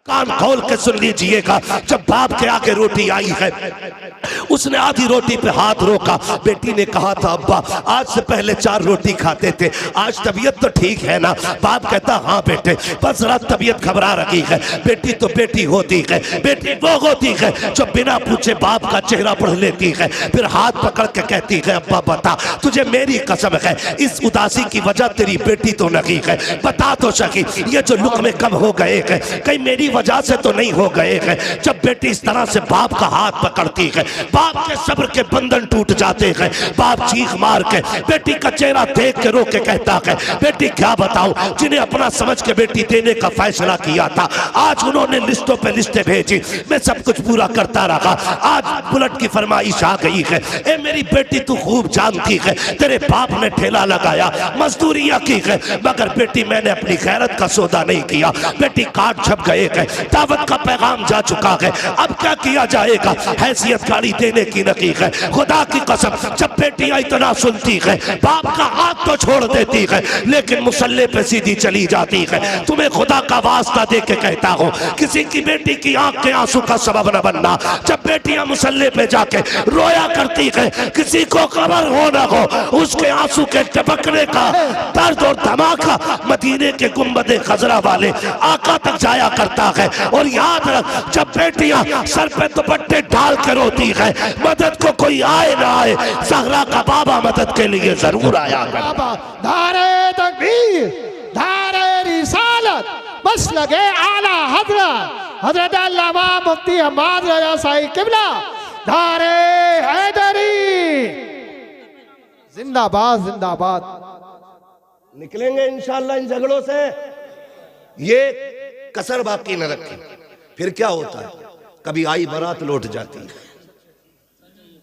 कान खोल के सुन लीजिएगा। जब बाप के आगे रोटी आई है, उसने आधी रोटी पे हाथ रोका। बेटी ने कहा था अब्बा आज से पहले 4 रोटी खाते थे, आज तबीयत तो ठीक है ना? बाप कहता हाँ बेटे, बस जरा तबीयत घबरा रही है। बेटी तो बेटी होती है, बेटी वो होती है जो बिना पूछे बाप का चेहरा पढ़ लेती है, फिर हाथ पकड़ के कहती है अब्बा बता, तुझे मेरी कसम है इस उदासी की वजह तेरी बेटी तो नहीं है, बता तो सकी ये जो लुक़्मे कम हो गए हैं कहीं मेरी वजह से तो नहीं हो गए हैं। जब बेटी इस तरह से बाप का हाथ पकड़ती है, बाप के सब्र के बंधन टूट जाते हैं। बाप चीख मार के बेटी का चेहरा देख के रो के कहता है बेटी क्या बताऊं, जिन्हें अपना समझ के बेटी देने का फैसला किया था आज उन्होंने लिस्टों पे लिस्टें भेजी, मैं सब कुछ पूरा करता रहा, आज बुलेट की फरमाइश आ गई है। ए मेरी बेटी तू खूब जानती है तेरे बाप ने ठेला लगाया, मजदूरियां की है, मगर बेटी मैंने अपनी गैरत का सौदा नहीं किया। बेटी काट छप गए हैं, दावत का पैगाम जा चुका है, अब क्या किया जाएगा? हैसियत गाड़ी देने की नहीं है। खुदा की कसम जब बेटियां इतना सुनती है बाप का हाथ तो छोड़ देती है, लेकिन मुसल्ले पे सीधी चली जाती है। तुम्हें खुदा का वास्ता दे के कहता हूँ किसी की बेटी की आंख के आंसू का सबब न बनना। जब बेटियां मुसल्ले पे जाके रोया करती है, किसी को खबर हो न हो, उसके आंसू के टपकने का दर्द और धमाका मदीने के गुंबदे खजरा वाले आका तक जाया करता है। और याद रख जब बेटियां सर पे दुपट्टे डाल कर रोती है, मदद को कोई आए ना आए, ज़हरा का बाबा मदद के लिए जरूर आया। धारे तकबीर, धारे रिसालत, बस लगे आला हजरत हजरत अल्लामा मुफ्ती हम्माद रजा साईं किबला, धारे हैदरी जिंदाबाद जिंदाबाद। निकलेंगे इंशाअल्लाह इन झगड़ों से, ये कसर बाकी न रखी। फिर क्या होता है, कभी आई बारात लौट जाती है,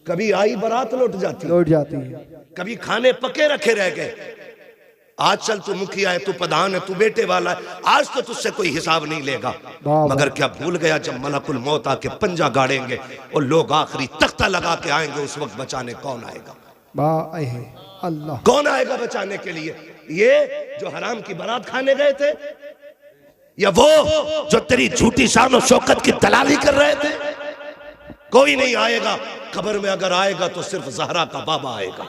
कभी आई बारात लौट जाती है, कभी खाने पके रखे रह गए। आज चल तू मुखिया है, तू प्रधान है, तू बेटे वाला है, आज तो तुझसे कोई हिसाब नहीं लेगा। मगर क्या भूल गया जब मलकुल मौत आके पंजा गाड़ेंगे और लोग आखिरी तख्ता लगा के आएंगे, उस वक्त बचाने कौन आएगा? अल्लाह कौन आएगा बचाने के लिए? ये जो हराम की बारात खाने गए थे, या वो जो तेरी झूठी शान और शौकत की दलाली कर रहे थे? कोई नहीं आएगा। कब्र में अगर आएगा तो सिर्फ ज़हरा का बाबा आएगा।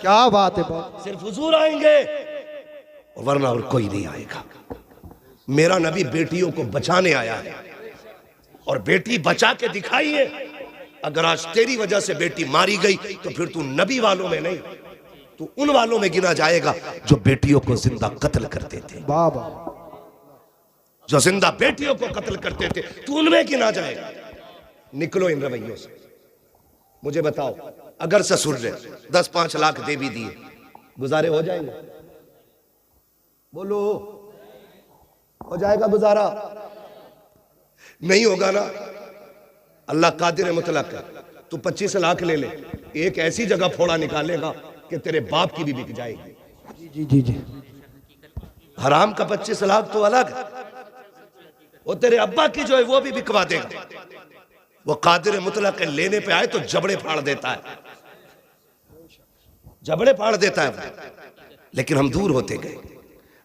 क्या बात है, सिर्फ हुजूर आएंगे, वरना और कोई नहीं आएगा। मेरा नबी बेटियों को बचाने आया है और बेटी बचा के दिखाई है। अगर आज तेरी वजह से बेटी मारी गई तो फिर तू नबी वालों में नहीं, तू उन वालों में गिना जाएगा जो बेटियों को जिंदा कत्ल करते थे। बाबा जो जिंदा बेटियों को कत्ल करते थे, तू उनमें गिना जाएगा। निकलो इन रवैयों से। मुझे बताओ, अगर ससुर ने 10-5 लाख दे भी दिए, गुजारे हो जाएंगे? बोलो, हो जाएगा गुजारा? नहीं होगा ना। अल्लाह कादिर मुतलक है। तू 25 लाख ले ले, एक ऐसी जगह फोड़ा निकालेगा कि तेरे बाप की भी बिक जाएगी। जी जी जी। हराम का 25 लाख तो अलग है, वो तेरे अब्बा की जो है वो भी बिकवा देगा। वो कादिर मुतलक लेने पे आए तो जबड़े फाड़ देता है, जबड़े फाड़ देता है। लेकिन हम दूर होते गए,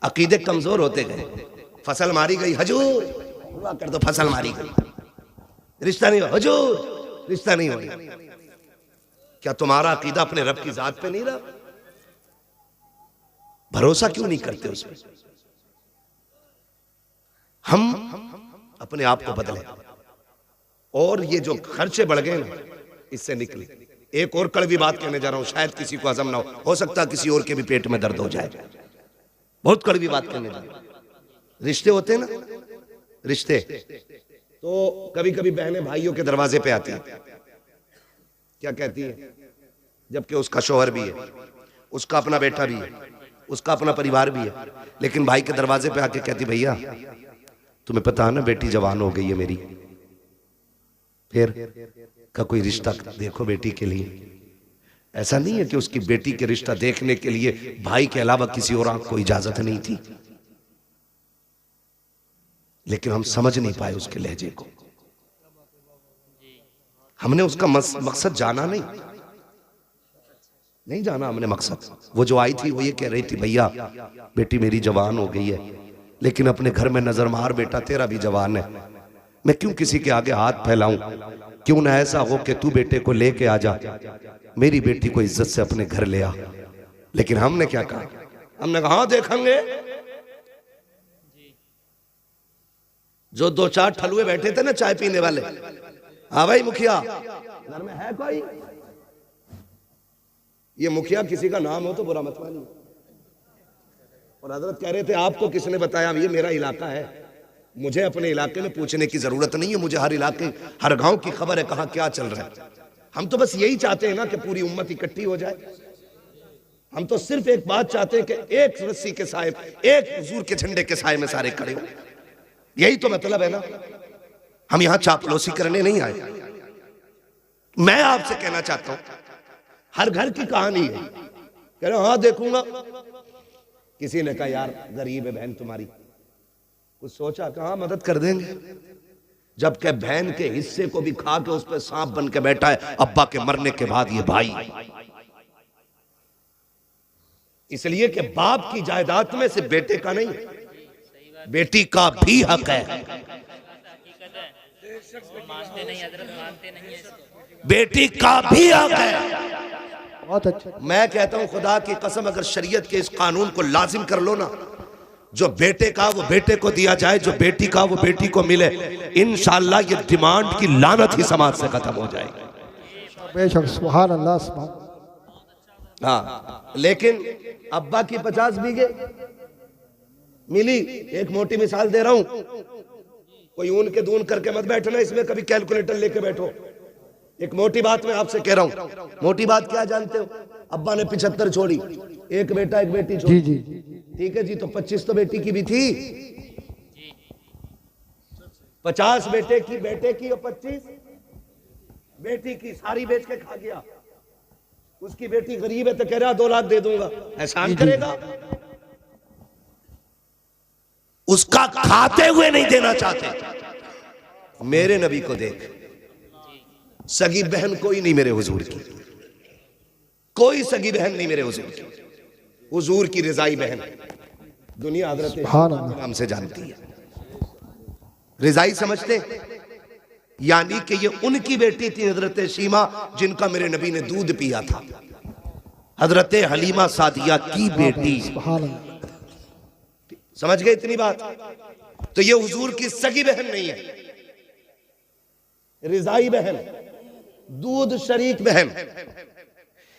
अकीदे कमजोर होते गए। फसल मारी गई, हजूर दुआ कर दो, फसल मारी गई, रिश्ता नहीं हो, हजूर रिश्ता नहीं हो। क्या तुम्हारा अकीदा अपने रब की जात पे नहीं रहा? भरोसा क्यों नहीं करते उसमें? हम अपने आप को बदले और ये जो खर्चे बढ़ गए ना, इससे निकले। एक और कड़वी बात कहने जा रहा हूं, शायद किसी को हजम ना हो सकता है किसी और के भी पेट में दर्द हो जाए। बहुत कड़वी बात कहने जा रहा हूं। रिश्ते होते हैं ना, रिश्ते तो कभी कभी बहनें भाइयों के दरवाजे पे आती हैं, क्या कहती है? जबकि उसका शौहर भी है, उसका अपना बेटा भी है, उसका अपना परिवार भी है, लेकिन भाई के दरवाजे पे आके कहती भैया तुम्हें पता है ना बेटी जवान हो गई है मेरी, फिर का कोई रिश्ता देखो बेटी के लिए। ऐसा नहीं है कि उसकी बेटी के रिश्ता देखने के लिए भाई के अलावा किसी और को इजाजत नहीं थी, लेकिन हम समझ नहीं पाए उसके लहजे को। हमने उसका मकसद जाना नहीं जाना हमने मकसद। वो जो आई थी वो ये कह रही थी भैया बेटी मेरी जवान हो गई है, लेकिन अपने घर में नजर मार बेटा, तेरा भी जवान है, मैं क्यों किसी के आगे हाथ फैलाऊं? क्यों ना ऐसा हो कि तू बेटे को लेके आ जा, मेरी बेटी को इज्जत से अपने घर ले आ। लेकिन हमने क्या कहा? हमने कहा हाँ देखेंगे। जो दो चार ठलुए बैठे थे ना चाय पीने वाले, हाँ भाई मुखिया घर में है कोई? ये मुखिया किसी का नाम हो तो बुरा मत मानिए। और हजरत कह रहे थे आपको किसने बताया? ये मेरा इलाका है, मुझे अपने इलाके में पूछने की जरूरत नहीं है, मुझे हर इलाके हर गांव की खबर है कहां क्या चल रहा है। हम तो बस यही चाहते हैं ना कि पूरी उम्मत इकट्ठी हो जाए। हम तो सिर्फ एक बात चाहते हैं कि एक रस्सी के साए, एक हुजूर के झंडे के साए में सारे खड़े हो। यही तो मतलब है ना। हम यहां चापलूसी करने नहीं आए। मैं आपसे कहना चाहता हूं, हर घर की कहानी है। कह रहे हाँ देखूंगा। किसी ने कहा यार गरीब है बहन तुम्हारी, कुछ सोचा? कहा मदद कर देंगे। जबकि बहन के हिस्से को भी खा के उस पर सांप बन के बैठा है अब्बा के मरने के बाद ये भाई। इसलिए कि बाप की जायदाद में सिर्फ बेटे का नहीं, बेटी का भी हक है। बेटी का भी हक है। बहुत अच्छा। मैं कहता हूं खुदा की कसम, अगर शरीयत के इस कानून को लाजिम कर लो ना, जो बेटे का वो बेटे को दिया जाए, जो बेटी का वो बेटी को मिले, इंशाअल्लाह ये डिमांड की लानत ही समाज से खत्म हो जाएगी। बेशक, सुभान अल्लाह, सुभान। हाँ, लेकिन अब्बा की 50 बीघे मिली। एक मोटी मिसाल दे रहा हूं, कोई ऊन के दून करके मत बैठना, इसमें कभी कैलकुलेटर लेके बैठो। एक मोटी बात मैं आपसे कह रहा हूं। मोटी बात क्या जानते हो? अब्बा ने 75 छोड़ी, एक बेटा एक बेटी छोड़ी। जी जी, ठीक है जी, तो 25 तो बेटी की भी थी। 50 बेटे की और 25 बेटी की, सारी बेच के खा गया। उसकी बेटी गरीब है तो कह रहा 2 लाख दे दूंगा, एहसान करेगा? उसका खाते हुए नहीं देना चाहते। मेरे नबी को देख, सगी बहन कोई नहीं मेरे हुजूर की, कोई सगी बहन नहीं मेरे हुजूर की। हुजूर की रिजाई बहन दुनिया हजरत के नाम से जानती है। रिजाई समझते? यानी कि ये उनकी बेटी थी हजरत शीमा, जिनका मेरे नबी ने दूध पिया था। हजरत हलीमा सादिया की बेटी। समझ गए इतनी बात? तो ये हुजूर की सगी बहन नहीं है, रिजाई बहन, दूध शरीक बहन।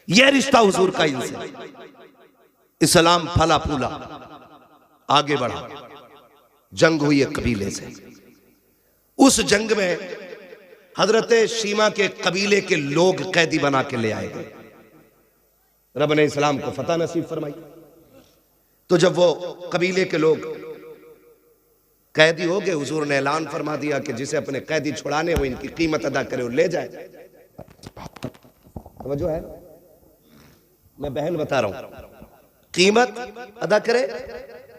यह रिश्ता हुजूर का इनसे। इस्लाम फला फूला आगे बढ़ा, जंग हुई एक कबीले से। उस जंग में हजरत शीमा के कबीले के लोग कैदी बना के ले आए गए। रब ने इस्लाम को फतह नसीब फरमाई। तो जब वो कबीले के लोग कैदी हो गए, हुजूर ने ऐलान फरमा दिया कि जिसे अपने कैदी छुड़ाने हो इनकी कीमत अदा करे और ले जाए। समझो है, मैं बहन बता रहा हूं, कीमत अदा करे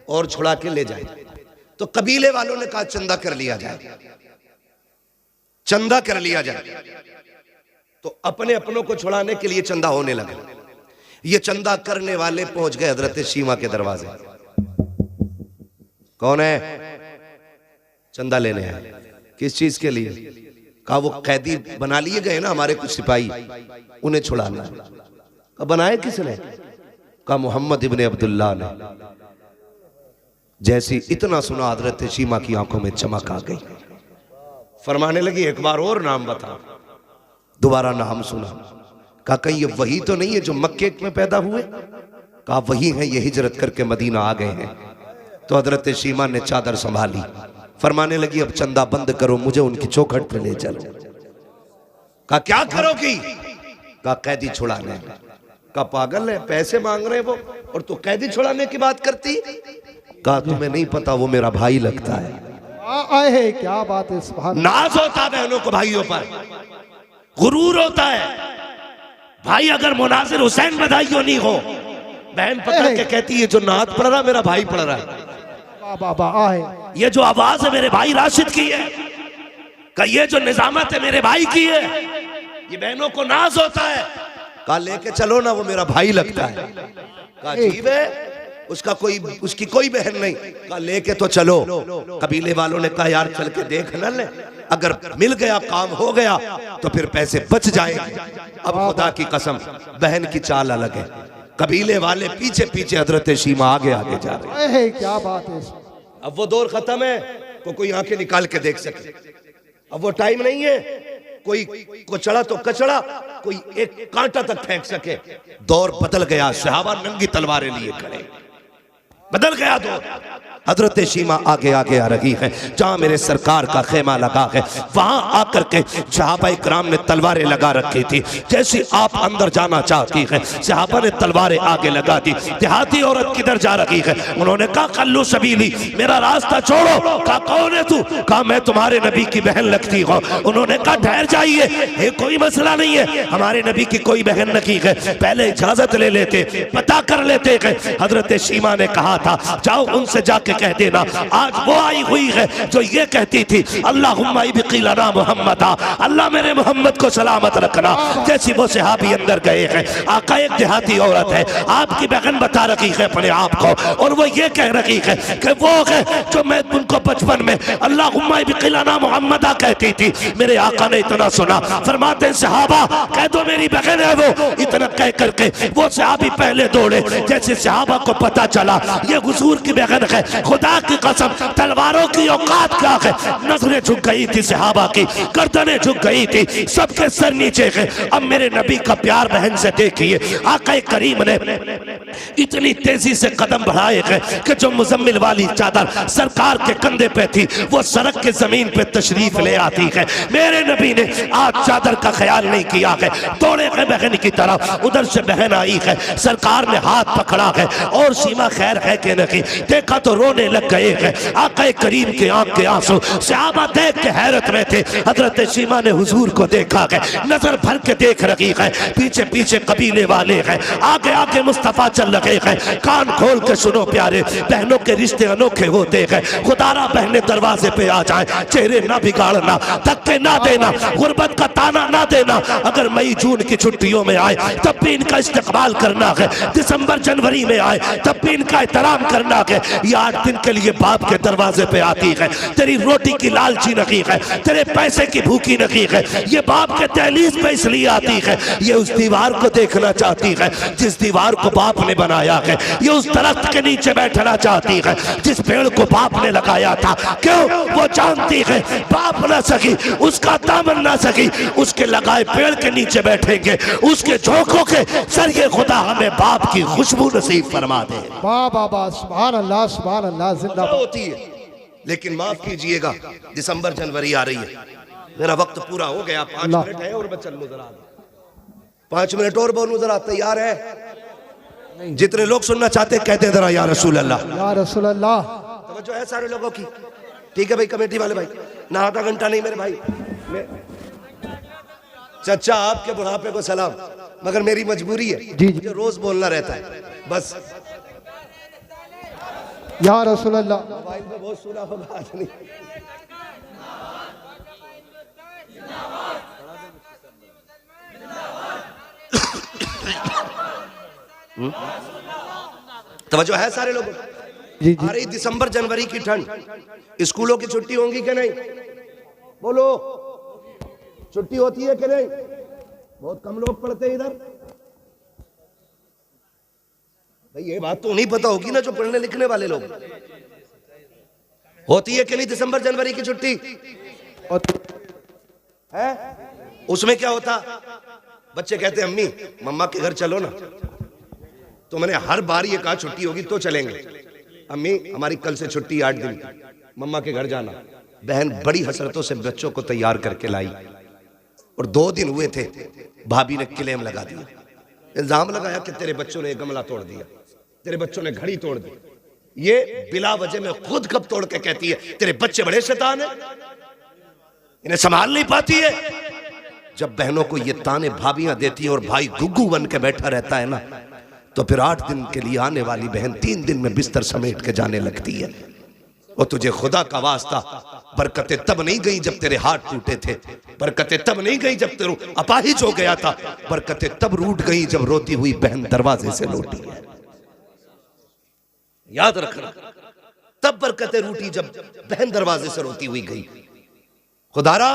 और छुड़ा के ले जाए। तो कबीले वालों ने कहा चंदा कर लिया जाए, चंदा कर लिया जाए। तो अपने अपनों को छुड़ाने के लिए चंदा होने लगा। ये चंदा करने वाले पहुंच गए हजरत शीमा के दरवाजे। कौन है? चंदा लेने आए। किस चीज के लिए? कहा वो कैदी बना लिए गए ना हमारे कुछ सिपाही, उन्हें छुड़ाना। कहा बनाए किसने? कहा मोहम्मद इब्ने अब्दुल्लाह ने। जैसी इतना सुना हजरत शीमा की आंखों में चमक आ गई। फरमाने लगी एक बार और नाम बता। दोबारा नाम सुना। कहा कहीं ये वही तो नहीं है जो मक्के में पैदा हुए? कहा वही है, ये हिजरत करके मदीना आ गए हैं। तो हजरत शीमा ने चादर संभाली, फरमाने लगी अब चंदा बंद करो, मुझे उनकी चौखट पे ले चलो। कहा क्या करोगी? कहा कैदी छुड़ाने। कहा पागल है, पैसे मांग रहे वो और तू कैदी छुड़ाने की बात करती? कहा तुम्हें नहीं पता वो मेरा भाई लगता है। क्या बात है, सुभान। नाज होता है बहनों को भाइयों पर, गुरूर होता है। भाई अगर मुनाजिर हुसैन बधाइयों नहीं हो, बहन पकड़ के कहती है जो नात पढ़ रहा मेरा भाई पढ़ रहा है। बाबा आहे। ये जो आवाज है मेरे भाई राशिद की है, का ये जो निजामत है मेरे भाई की है। ये बहनों को नाज होता है। कहा लेके चलो ना, वो मेरा भाई लगता है। कहा अजीब है, उसका कोई उसकी कोई बहन नहीं। कहा लेके तो चलो। कबीले वालों ने कहा यार चल के देख न ले, अगर मिल गया काम हो गया तो फिर पैसे बच जाएंगे। अब खुदा की कसम बहन की चाल अलग है। कबीले वाले पीछे पीछे, हजरत शीमा आगे आगे जा रहे हैं। क्या बात है। अब वो दौर खत्म है तो कोई आंखें निकाल के देख सके। अब वो टाइम नहीं है कोई कुचड़ा तो कचड़ा, कोई एक कांटा तक फेंक सके। दौर बदल गया। सहाबा नंगी तलवारें लिए खड़े, बदल गया दौर। हजरत शीमा आगे आगे आ रही है। जहां मेरे सरकार का खेमा लगा है वहां आकर के सहाबा इकराम ने तलवारें लगा रखी थी। जैसी आप अंदर जाना चाहती है सहाबा ने तलवारें आगे लगा दी। देहाती औरत किधर जा रही है? उन्होंने कहा कल्लू सबीली, मेरा रास्ता छोड़ो। कहा कौन है तू? कहा मैं तुम्हारे नबी की बहन लगती हूँ। उन्होंने कहा ठहर जाइए, कोई मसला नहीं है, हमारे नबी की कोई बहन नहीं है, पहले इजाजत ले लेते, पता कर लेते। हजरत शीमा ने कहा था जाओ उनसे जाके कह देना आज वो आई हुई है जो ये कहती थी अल्लाहुम्मा इब्क़िलना मुहम्मदा, अल्लाह मेरे मोहम्मद को सलामत रखना। जैसी वो सहाबी अंदर गए हैं, आका एक देहाती औरत है, आपकी बहन बता रही है अपने आप को, और वो ये कह रही है कि वो है जो मैं तुमको बचपन में अल्लाहुम्मा इब्क़िलना मुहम्मदा कहती थी। मेरे आका ने इतना सुना, फरमाते सहाबा कह दो मेरी बहन है वो। इतना कह करके वो सहाबी पहले दौड़े। जैसे सहाबा को पता चला ये हुजूर की बहन है, खुदा की कसम तलवारों की औकात क्या है। नजरें झुक गई थी सहाबा की, गर्दनें झुक गई थी, सबके सर नीचे है। अब मेरे नबी का प्यार बहन से देखिए, आका करीम ने इतनी तेजी से कदम बढ़ाए हैं कि जो मुजम्मिल वाली चादर सरकार के कंधे पे थी वो सड़क के जमीन पे तशरीफ ले आती है। मेरे नबी ने आज चादर का ख्याल नहीं किया है, दौड़े गए बहन की तरफ। उधर से बहन आई है, सरकार ने हाथ पकड़ा है और शीमा खैर है कि नहीं, देखा तो रोने लग गए हैं। आका करीम के आंख के आंसू, सहाबा देख के हैरत में थे। हजरत शीमा ने हुजूर को देखा है, नजर भर के देख रही है, पीछे पीछे कबीले वाले हैं, आगे आगे मुस्तफा चल रहे हैं। कान खोल के सुनो प्यारे, बहनों के रिश्ते अनोखे होते हैं। खुदारा बहने दरवाजे पे आ जाए, चेहरे ना बिगाड़ना, धक्के ना देना, गुर्बत का ताना ना देना। अगर मई जून की छुट्टियों में आए तब भी इनका इस्तेमाल करना है, दिसंबर जनवरी में आए तब भी इनका एहतराम करना है। ये 8 दिन के लिए बाप के दरवाजे पे आती है, तेरी रोटी की लालची नहीं है, तेरे पैसे की भूखी नहीं है, ये बाप के दहलीज पे इसलिए आती है, ये उस दीवार को देखना चाहती है जिस दीवार को बाप ने बनाया है, ये उस दरख्त के नीचे बैठना चाहती है जिस पेड़ को बाप ने लगाया था। क्यों? वो जानती है बाप ना सकी, उसका दामन ना सकी, उसके लगाए पेड़ के नीचे बैठेंगे, उसके झोंकों के सरिये खुदा हमें बाप की खुशबू नसीब फरमा दे। वाह वाह वाह, सुभान अल्लाह सुभान अल्लाह। जिंदाबाद होती है, लेकिन माफ कीजिएगा दिसंबर जनवरी आ रही है, मेरा वक्त पूरा हो गया। 5 मिनट है और मैं चलूं जरा, 5 मिनट और बोलूं जरा, तैयार है? जितने लोग सुनना चाहते कहते जरा या रसूल अल्लाह, या रसूल अल्लाह। तवज्जो है सारे लोगों की? ठीक है भाई, कमेटी वाले भाई, ना आधा घंटा नहीं मेरे भाई। चचा आपके बुढ़ापे को सलाम, मगर मेरी मजबूरी है जी मुझे रोज बोलना रहता है बस। या रसूल अल्लाह। मोबाइल पे बहुत सुना होगा आज नहीं। तवज्जो है सारे लोगों? जी जी। आ रही दिसंबर जनवरी की ठंड, स्कूलों की छुट्टी होंगी कि नहीं? बोलो, छुट्टी होती है कि नहीं? बहुत कम लोग पढ़ते हैं इधर। भाई ये बात तो नहीं पता होगी ना जो पढ़ने लिखने वाले लोग। होती है कि नहीं दिसंबर जनवरी की छुट्टी? है? उसमें क्या होता? बच्चे कहते हैं अम्मी मम्मा के घर चलो ना, तो मैंने हर बार ये कहा छुट्टी होगी तो चलेंगे। अम्मी हमारी कल से छुट्टी 8 दिन की, मम्मा के घर जाना। बहन बड़ी हसरतों से बच्चों को तैयार करके लाई, और 2 दिन हुए थे भाभी ने क्लेम लगा दिया, इल्जाम लगाया कि तेरे बच्चों ने गमला तोड़ दिया, तेरे बच्चों ने घड़ी तोड़ दी। ये बिला वजह में खुद कब तोड़ के कहती है तेरे बच्चे बड़े शैतान हैं, इन्हें संभाल नहीं पाती है। जब बहनों को ये ताने भाभियां देती है और भाई गुग्गू बन के बैठा रहता है ना, तो फिर 8 दिन के लिए आने वाली बहन 3 दिन में बिस्तर समेट के जाने लगती है। और तुझे खुदा का वास्ता, बरकतें तब नहीं गई जब तेरे हाथ टूटे थे, बरकतें तब नहीं गई जब तेरू अपाहिज हो गया था, बरकतें तब रूठ गई जब रोती हुई बहन दरवाजे से लौटी है। याद रखना। तब बरकतें रूठी जब बहन दरवाजे से रोती हुई गई। खुदारा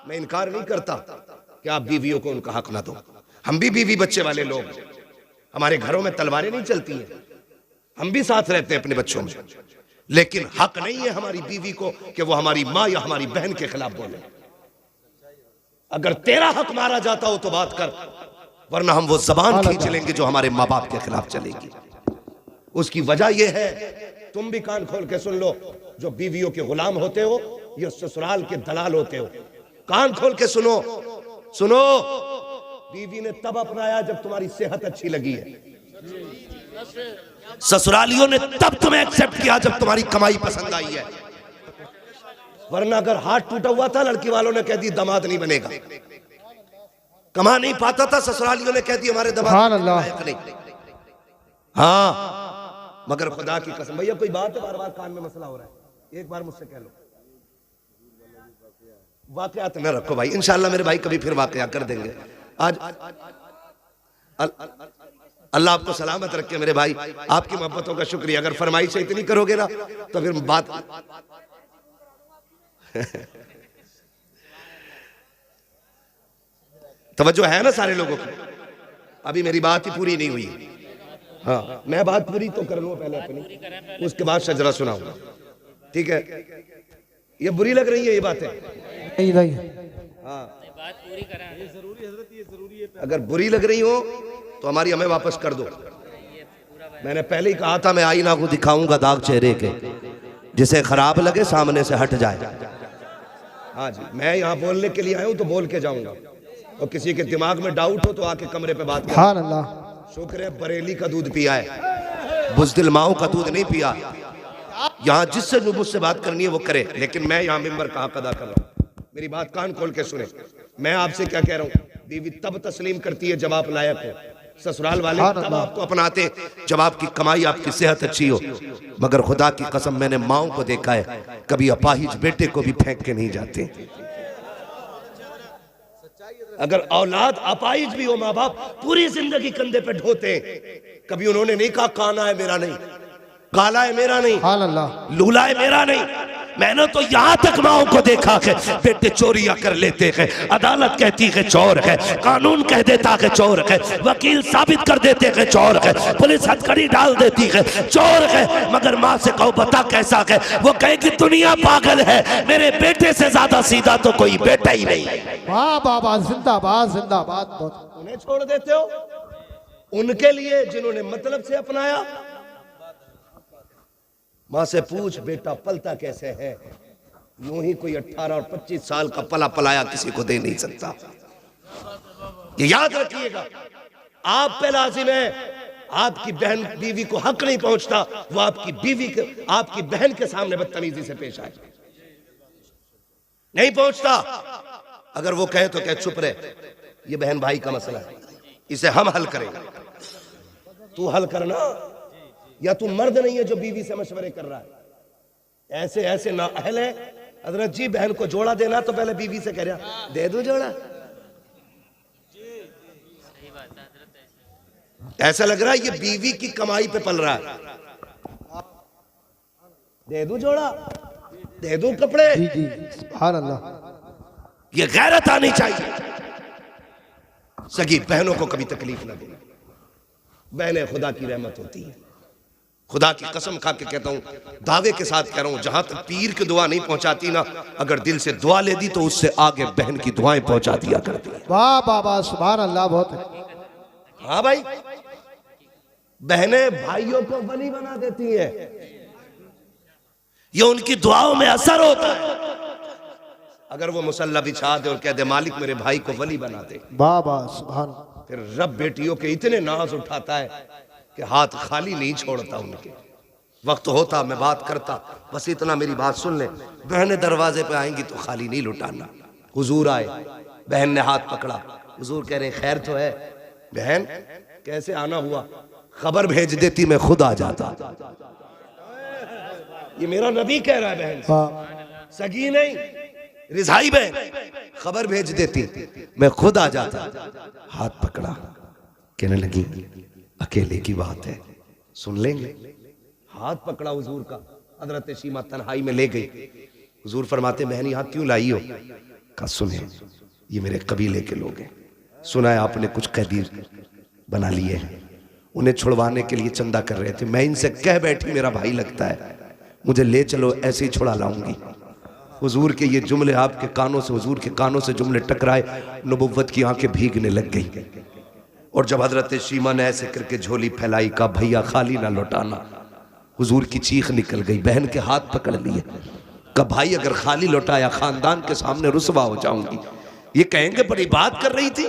मैं इनकार नहीं करता कि आप बीवियों को उनका हक ना दो। हम भी बीवी बच्चे वाले लोग, हमारे घरों में तलवारें नहीं चलती हैं, हम भी साथ रहते हैं अपने बच्चों में, लेकिन हक नहीं है हमारी बीवी को कि वो हमारी माँ या हमारी बहन के खिलाफ बोले। अगर तेरा हक मारा जाता हो तो बात कर, वरना हम वो जबान खींच लेंगे जो हमारे माँ बाप के खिलाफ चलेगी। उसकी वजह यह है, तुम भी कान खोल के सुन लो, जो बीवियों के गुलाम होते हो या ससुराल के दलाल होते हो, कान खोल के सुनो। सुनो, बीवी ने तब अपनाया जब तुम्हारी सेहत अच्छी लगी है, ससुरालियों ने तब तुम्हें एक्सेप्ट किया जब तुम्हारी कमाई पसंद आई है। वरना अगर हाथ टूटा हुआ था, लड़की वालों ने कह दी दामाद नहीं बनेगा, कमा नहीं पाता था, ससुरालियों ने कह दी हमारे दामाद नहीं। हाँ, मगर खुदा की कसम, भैया कोई बात है, बार बार कान में मसला हो रहा है, एक बार मुझसे कह लो। वाकयात न रखो भाई, इंशाल्लाह मेरे भाई कभी फिर वाकया कर देंगे। आज अल्लाह आपको सलामत रखे मेरे भाई, आपकी मोहब्बतों का शुक्रिया। अगर फरमाइश इतनी करोगे ना तो फिर बात तवज्जो है ना सारे लोगों की। अभी मेरी बात ही पूरी नहीं हुई। हाँ, मैं बात पूरी तो कर लूँ पहले अपनी, उसके बाद शजरा सुनाऊंगा, ठीक है? ये बुरी लग रही है ये बातें? नहीं नहीं, हाँ, अगर बुरी लग रही हो तो हमारी हमें वापस कर दो। मैंने पहले ही कहा था, मैं आईना को दिखाऊंगा दाग चेहरे के, जिसे खराब लगे सामने से हट जाए। हाँ जी, मैं यहाँ बोलने के लिए आया हूँ तो बोल के जाऊंगा, और किसी के दिमाग में डाउट हो तो आके कमरे पे बात करें। शुक्र है बरेली का दूध पिया है, बुज़दिल माओ का दूध नहीं पिया। यहाँ जिससे जो मुझसे बात करनी है वो करे, लेकिन मैं यहाँ मिंबर का हक अदा कर रहा हूँ। मेरी बात कान खोल के सुने। मैं आपसे क्या कह रहा हूँ, बीवी तब तस्लीम करती है जब आप लायक हो, ससुराल वाले तब आपको अपनाते जब आपकी कमाई, आपकी सेहत अच्छी हो। मगर खुदा की कसम, मैंने माओ को देखा है, कभी अपाहिज बेटे को भी फेंक के नहीं जाते। अगर औलाद अपाहिज भी हो, माँ बाप पूरी जिंदगी कंधे पे ढोते, कभी उन्होंने नहीं कहा काना है मेरा नहीं, काला है मेरा नहीं, लूला है मेरा नहीं। मैंने तो यहाँ तक माओ को देखा है, बेटे चोरियां कर लेते हैं, अदालत कहती है चोर है, कानून कह देता है चोर है, वकील साबित कर देते हैं चोर है, पुलिस हथकड़ी डाल देती है चोर है, मगर माँ से कहो बता कैसा है, वो कहे कि दुनिया पागल है, मेरे बेटे से ज्यादा सीधा तो कोई बेटा ही नहीं। वाह बाबा, जिंदाबाद जिंदाबाद। उन्हें छोड़ देते हो उनके लिए जिन्होंने मतलब से अपनाया। माँ से पूछ बेटा पलता कैसे है, यूं ही कोई 18 और 25 साल का पला पलाया किसी को दे नहीं सकता। ये याद रखिएगा, आप पे लाजिम है, आपकी बहन बीवी को हक नहीं पहुंचता, वो आपकी बीवी के, आपकी बहन के सामने बदतमीजी से पेश आए, नहीं पहुंचता। अगर वो कहे तो कहे चुप रहे, ये बहन भाई का मसला है, इसे हम हल करेंगे, तू हल करना। या तू मर्द नहीं है जो बीवी से मशवरे कर रहा है? ऐसे ऐसे ना अहल है। हजरत जी, बहन को जोड़ा देना तो पहले बीवी से कह रहा दे दो जोड़ा। ऐसा लग रहा है ये बीवी की कमाई पे पल रहा है। दे दो जोड़ा, दे दो कपड़े। जी जी, सुभान अल्लाह। ये गैरत आनी चाहिए। सगी बहनों को कभी तकलीफ ना देना। बहनें खुदा की रहमत होती है। खुदा की कसम खा के कहता हूं, दावे के साथ कह रहा हूं, जहां तक पीर की दुआ नहीं पहुंचाती ना, अगर दिल से दुआ ले दी तो उससे आगे बहन की दुआएं पहुंचा दिया करती है। वाह बाबा, सुभान अल्लाह। बहुत हाँ भाई, बहनें भाइयों को वली बना देती है, ये उनकी दुआओं में असर होता है। अगर वो मुसल्ला बिछा दे और कह दे मालिक मेरे भाई को वली बना दे, बाबा सुभान, फिर रब बेटियों के इतने नाज उठाता है कि हाथ खाली नहीं छोड़ता। उनके वक्त होता मैं बात करता, बस इतना मेरी बात सुन ले। बहनें दरवाजे पे आएंगी तो खाली नहीं लुटाना। हुजूर आए, बहन ने हाथ पकड़ा, हुजूर कह रहे खैर तो है? बहन कैसे आना हुआ? खबर भेज देती मैं खुद आ जाता। ये मेरा नबी कह रहा है, बहन सगी नहीं, रिजाई बहन, खबर भेज देती मैं खुद आ जाता। हाथ पकड़ा, कहने लगी अकेले की बात है, सुन लेंगे? हाथ पकड़ा हुजूर का, हजरत शीमा तन्हाई में ले गई। हुजूर फरमाते बहन यहाँ क्यों लाई हो? कहा सुने ये मेरे कबीले के लोग हैं, सुना है आपने कुछ कैदी बना लिए हैं, उन्हें छुड़वाने के लिए चंदा कर रहे थे, मैं इनसे कह बैठी मेरा भाई लगता है, मुझे ले चलो ऐसे ही छुड़ा लाऊंगी। हुजूर के ये जुमले आपके कानों से, हुजूर के कानों से जुमले टकराए, नबुव्वत की आंखें भीगने लग गई। और जब हजरत शीमा ने ऐसे करके झोली फैलाई, कहा भैया खाली ना लौटाना, हुजूर की चीख निकल गई, बहन के हाथ पकड़ लिए, कहा भाई अगर खाली लौटाया खानदान के सामने रुसवा हो जाऊंगी। ये कहेंगे बड़ी बात कर रही थी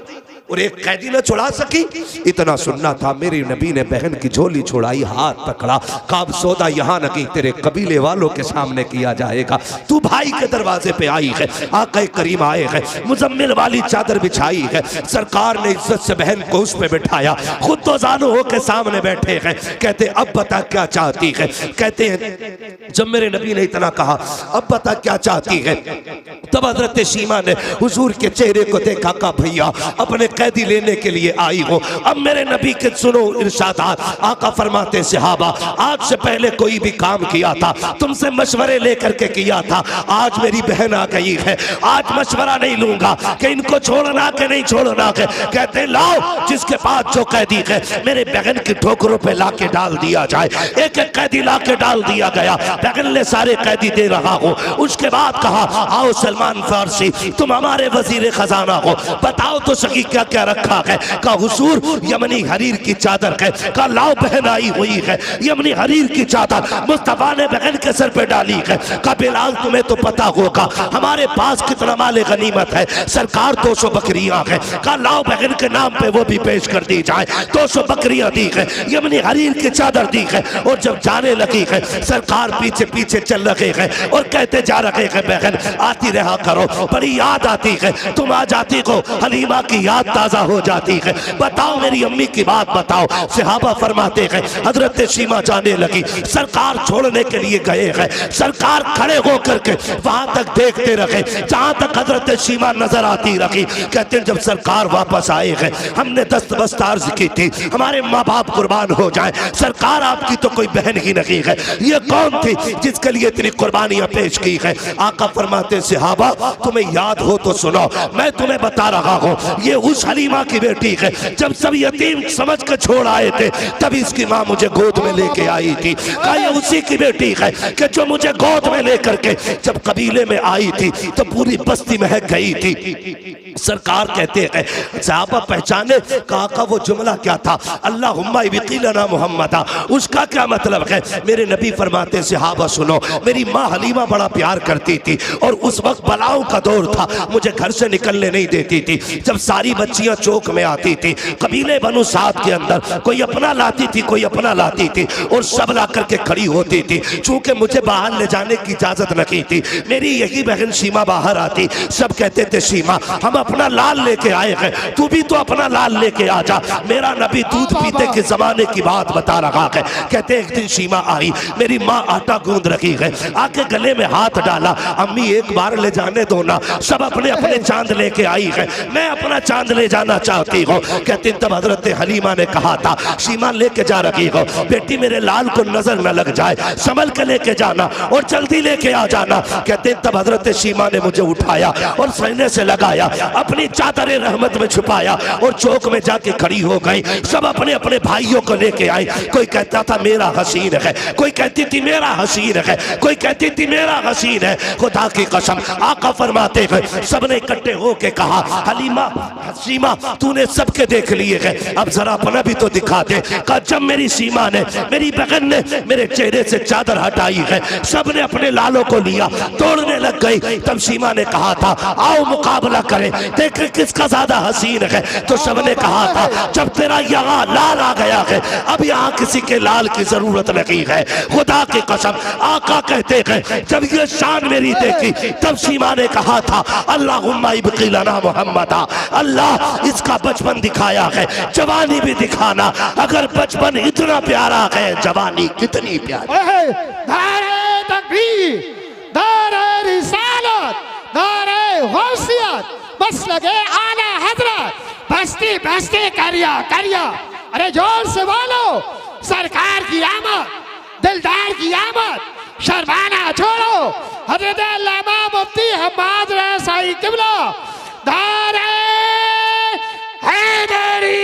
और एक कैदी न छुड़ा सकी। इतना सुनना था, मेरी नबी ने बहन की झोली छुड़ाई, हाथ पकड़ा, काब सौदा यहाँ नहीं तेरे कबीले वालों के सामने किया जाएगा, तू भाई के दरवाजे पे आई है, आका करीम आए हैं, मुजम्मिल वाली चादर बिछाई है, सरकार ने इज्जत से बहन को उस पे बिठाया, खुद तो जानो हो के सामने बैठे हैं। कहते अब बता क्या चाहती है? कहते हैं जब मेरे नबी ने इतना कहा अब बता क्या चाहती है, तब हजरत शीमा ने हुजूर के चेहरे को देखा, कहा भैया अपने कैदी लेने के लिए आई हो। अब मेरे नबी के सुनो इरशादात, आका फरमाते सहाबा आज से पहले कोई भी काम किया था तुमसे मशवरे लेकर के किया था, आज मेरी बहन आ गई है, आज मशवरा नहीं लूंगा कि इनको छोड़ना के नहीं छोड़ना के। कहते लाओ जिसके पास जो कैदी है मेरे बहन की ठोकरों पे ला के डाल दिया जाए। एक एक कैदी ला के डाल दिया गया, बहन ने सारे कैदी दे रहा हो। उसके बाद कहा आओ सलमान फारसी तुम हमारे वजीर खजाना हो, बताओ तो सही क्या क्या रखा है? का हुजूर यमनी हरीर की चादर है। का लाओ बहन आई हुई है, यमनी हरीर की चादर मुस्तफा ने बहन के सर पे डाली है। का बिलाल तुम्हें तो पता होगा हमारे पास कितना माले गनीमत है, सरकार 200 बकरियां है। का लाओ बहन के नाम पे वो भी पेश कर दी जाए, 200 बकरियां दी है, यमनी हरीर की चादर दी है। और जब जाने लगी है सरकार पीछे पीछे चल रहे हैं और कहते जा रहे हैं बहन आती रहा करो, बड़ी याद आती है, तुम आ जाती को हलीमा की याद ताजा हो जाती है, बताओ मेरी अम्मी की बात बताओ। सहाबा फरमाते हैं हजरत शीमा जाने लगी, सरकार छोड़ने के लिए गए हैं, सरकार खड़े होकर के वहां तक देखते रहे जहां तक हजरत शीमा नजर आती रही। कहते हैं जब सरकार वापस आए हैं हमने दस्तबस्त अर्ज की थी हमारे माँ बाप कुर्बान हो जाए, सरकार आपकी तो कोई बहन ही नहीं है, ये कौन थी जिसके लिए इतनी कुर्बानियां पेश की है? आका फरमाते सहाबा तुम्हें याद हो तो सुनो, मैं तुम्हें बता रहा हूँ ये उस हलीमा की बेटी है, जब सब यतीम समझ कर छोड़ आए थे तभी इसकी माँ मुझे गोद में लेके आई थी। कहा ये उसी की बेटी है कि जो मुझे गोद में लेकर के जब कबीले में आई थी तो पूरी बस्ती महक गई थी। सरकार कहते हैं सहाबा पहचाने का वो जुमला क्या था, अल्लाहुम्मा इब्क़िलना मुहम्मदा, उसका क्या मतलब है? मेरे नबी फरमाते सहाबा सुनो, मेरी माँ हलीमा बड़ा प्यार करती थी और उस वक्त बलाओं का दौर था, मुझे घर से निकलने नहीं देती थी। जब सारी बच्चियां चौक में आती थी कबीले बनु साद के अंदर, कोई अपना लाती थी कोई अपना लाती थी और सब ला करके खड़ी होती थी। चूंकि मुझे बाहर ले जाने की इजाजत नहीं थी, मेरी यही बहन शीमा बाहर आती, सब कहते थे शीमा हम अपना लाल लेके आए हैं, तू भी तो अपना लाल लेके आ जा। मेरा नबी दूध पीते के जमाने की बात बता रहा है। कहते एक दिन शीमा आई, मेरी माँ आटा गूंद रही है, आके गले में हाथ डाला, अम्मी एक बार ले जाने दो ना, सब अपने अपने चांद लेके आई है, मैं अपना चांद ले जाना चाहती हूँ। कहते तब हजरत हलीमा ने कहा था शीमा लेके जा रही हो, बेटी मेरे लाल को नजर न लग जाए, संभल के लेके जाना और जल्दी लेके आ जाना। कहते तब हजरत शीमा ने मुझे उठाया और सीने से लगाया, अपनी चादर रहमत में छुपाया और चौक में जाके खड़ी हो गई। सब अपने अपने भाइयों को लेके आए, कोई कहता था मेरा हसीन है, कोई कहती थी मेरा हसीन है, कोई कहती थी मेरा हसीन है। खुदा की कसम आका फरमाते हैं सबने इकट्ठे होके कहा हलीमा शीमा तूने सबके देख लिए हैं, अब जरा अपना भी तो दिखा दे। कहा जब मेरी सीमा ने मेरी बहन ने मेरे चेहरे से चादर हटाई है, सबने अपने लालों को लिया, तोड़ने लग गई। तब सीमा ने कहा था आओ मुकाबला करें, देख किसका ज्यादा हसीन है। तो सबने कहा था जब तेरा यहाँ लाल आ गया है अब यहाँ किसी के लाल की जरूरत नहीं है। खुदा की कसम आका कहते हैं जब ये शान मेरी देखी तब सीमा ने कहा था अल्लाहुम्मा इब्क़िलना मुहम्मदा, अल्लाह इसका बचपन दिखाया है, जवानी भी दिखाना। अगर बचपन इतना प्यारा है जवानी कितनी प्यारी। नारे तकबीर, नारे रिसालत, नारे गौसियत, बस लगे आला हजरत, बस्ती बस्ती करिया करिया। अरे जोर से बोलो सरकार की आमद, दिलदार की आमद, शर्माना छोड़ो। हजरत अल्लामा मुफ्ती हम्माद रसाई किबला दारे हैदरी।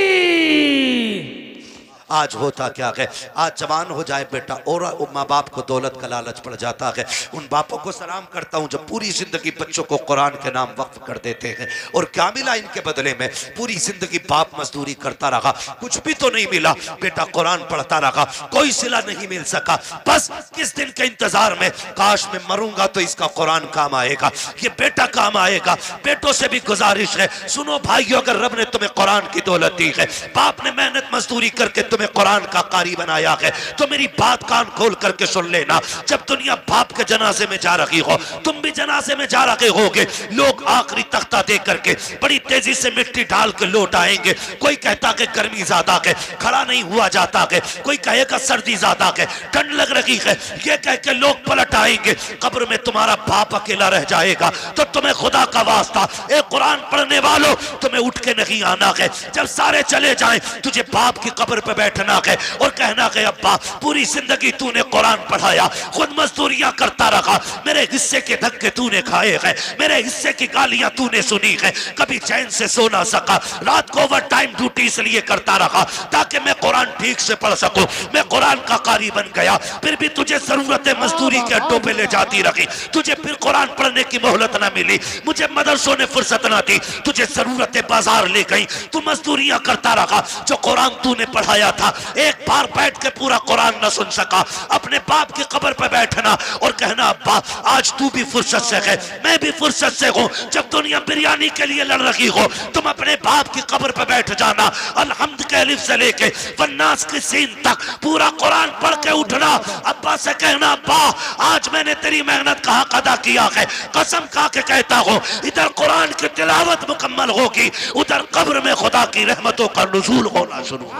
आज होता क्या है, आज जवान हो जाए बेटा और माँ बाप को दौलत का लालच पड़ जाता है। उन बापों को सलाम करता हूँ जो पूरी जिंदगी बच्चों को कुरान के नाम वक्फ कर देते हैं। और क्या मिला इनके बदले में? पूरी जिंदगी बाप मजदूरी करता रहा, कुछ भी तो नहीं मिला। बेटा कुरान पढ़ता रहा, कोई सिला नहीं मिल सका। बस किस दिन के इंतजार में, काश मैं मरूंगा तो इसका कुरान काम आएगा, ये बेटा काम आएगा। बेटों से भी गुजारिश है, सुनो भाइयों, अगर रब ने तुम्हें कुरान की दौलत दी है, बाप ने मेहनत मजदूरी करके तुम्हें कुरान का कारी बनाया है, तो मेरी बात कान खोल करके सुन लेना। जब दुनिया बाप के जनाजे में जा रही हो, तुम भी जनाजे में जा रहे होगे। लोग आखिरी तख्ता दे करके बड़ी तेजी से मिट्टी डाल के लौट आएंगे। कोई कहता कि गर्मी ज्यादा है, खड़ा नहीं हुआ जाता है। कोई कहेगा सर्दी ज्यादा है, ठंड लग रही है। ये कह के लोग पलट आएंगे, कब्र में तुम्हारा बाप अकेला रह जाएगा। तो तुम्हें खुदा का वास्ता, एक कुरान पढ़ने वालों, तुम्हें उठ के नहीं आना है। जब सारे चले जाएं, तुझे बाप की कब्र पे बैठना है और कहना है अब्बा पूरी जिंदगी तूने कुरान पढ़ाया, खुद मजदूरियां करता रहा, मेरे हिस्से के धक्के तूने खाए हैं, मेरे हिस्से की गालियां तूने सुनी है, कभी चैन से सो ना सका, रात को ओवर टाइम ड्यूटी इसलिए करता रहा ताकि मैं कुरान ठीक से पढ़ सकूं। मैं कुरान का कारी बन गया, फिर भी तुझे जरूरत मजदूरी के अड्डों पे ले जाती रही, तुझे फिर कुरान पढ़ने की मोहलत ना मिली, मुझे मदरसों ने फुर्सत ना दी, तुझे जरूरत बाजार ले गई, तू मजदूरियां करता रहा। जो कुरान तूने पढ़ाया था, एक बार बैठ के पूरा कुरान न सुन सका। अपने बाप की कब्र पे बैठना और कहना अब्बा आज तू भी फुर्सत से है, मैं भी फुर्सत से हूं। जब दुनिया बिरयानी के लिए लड़ रही हो, तुम अपने बाप की कब्र पे बैठ जाना। अलहम्द के अलिफ से लेके वन्नास की सीन तक पूरा कुरान पढ़ के उठना। अब्बा से कहना अब्बा आज मैंने तेरी मेहनत का हक अदा किया है, कसम खा के कहता हूं इधर कुरान की तिलावत मुकम्मल होगी, उधर कब्र में खुदा की रहमतों का नुज़ूल होना शुरू।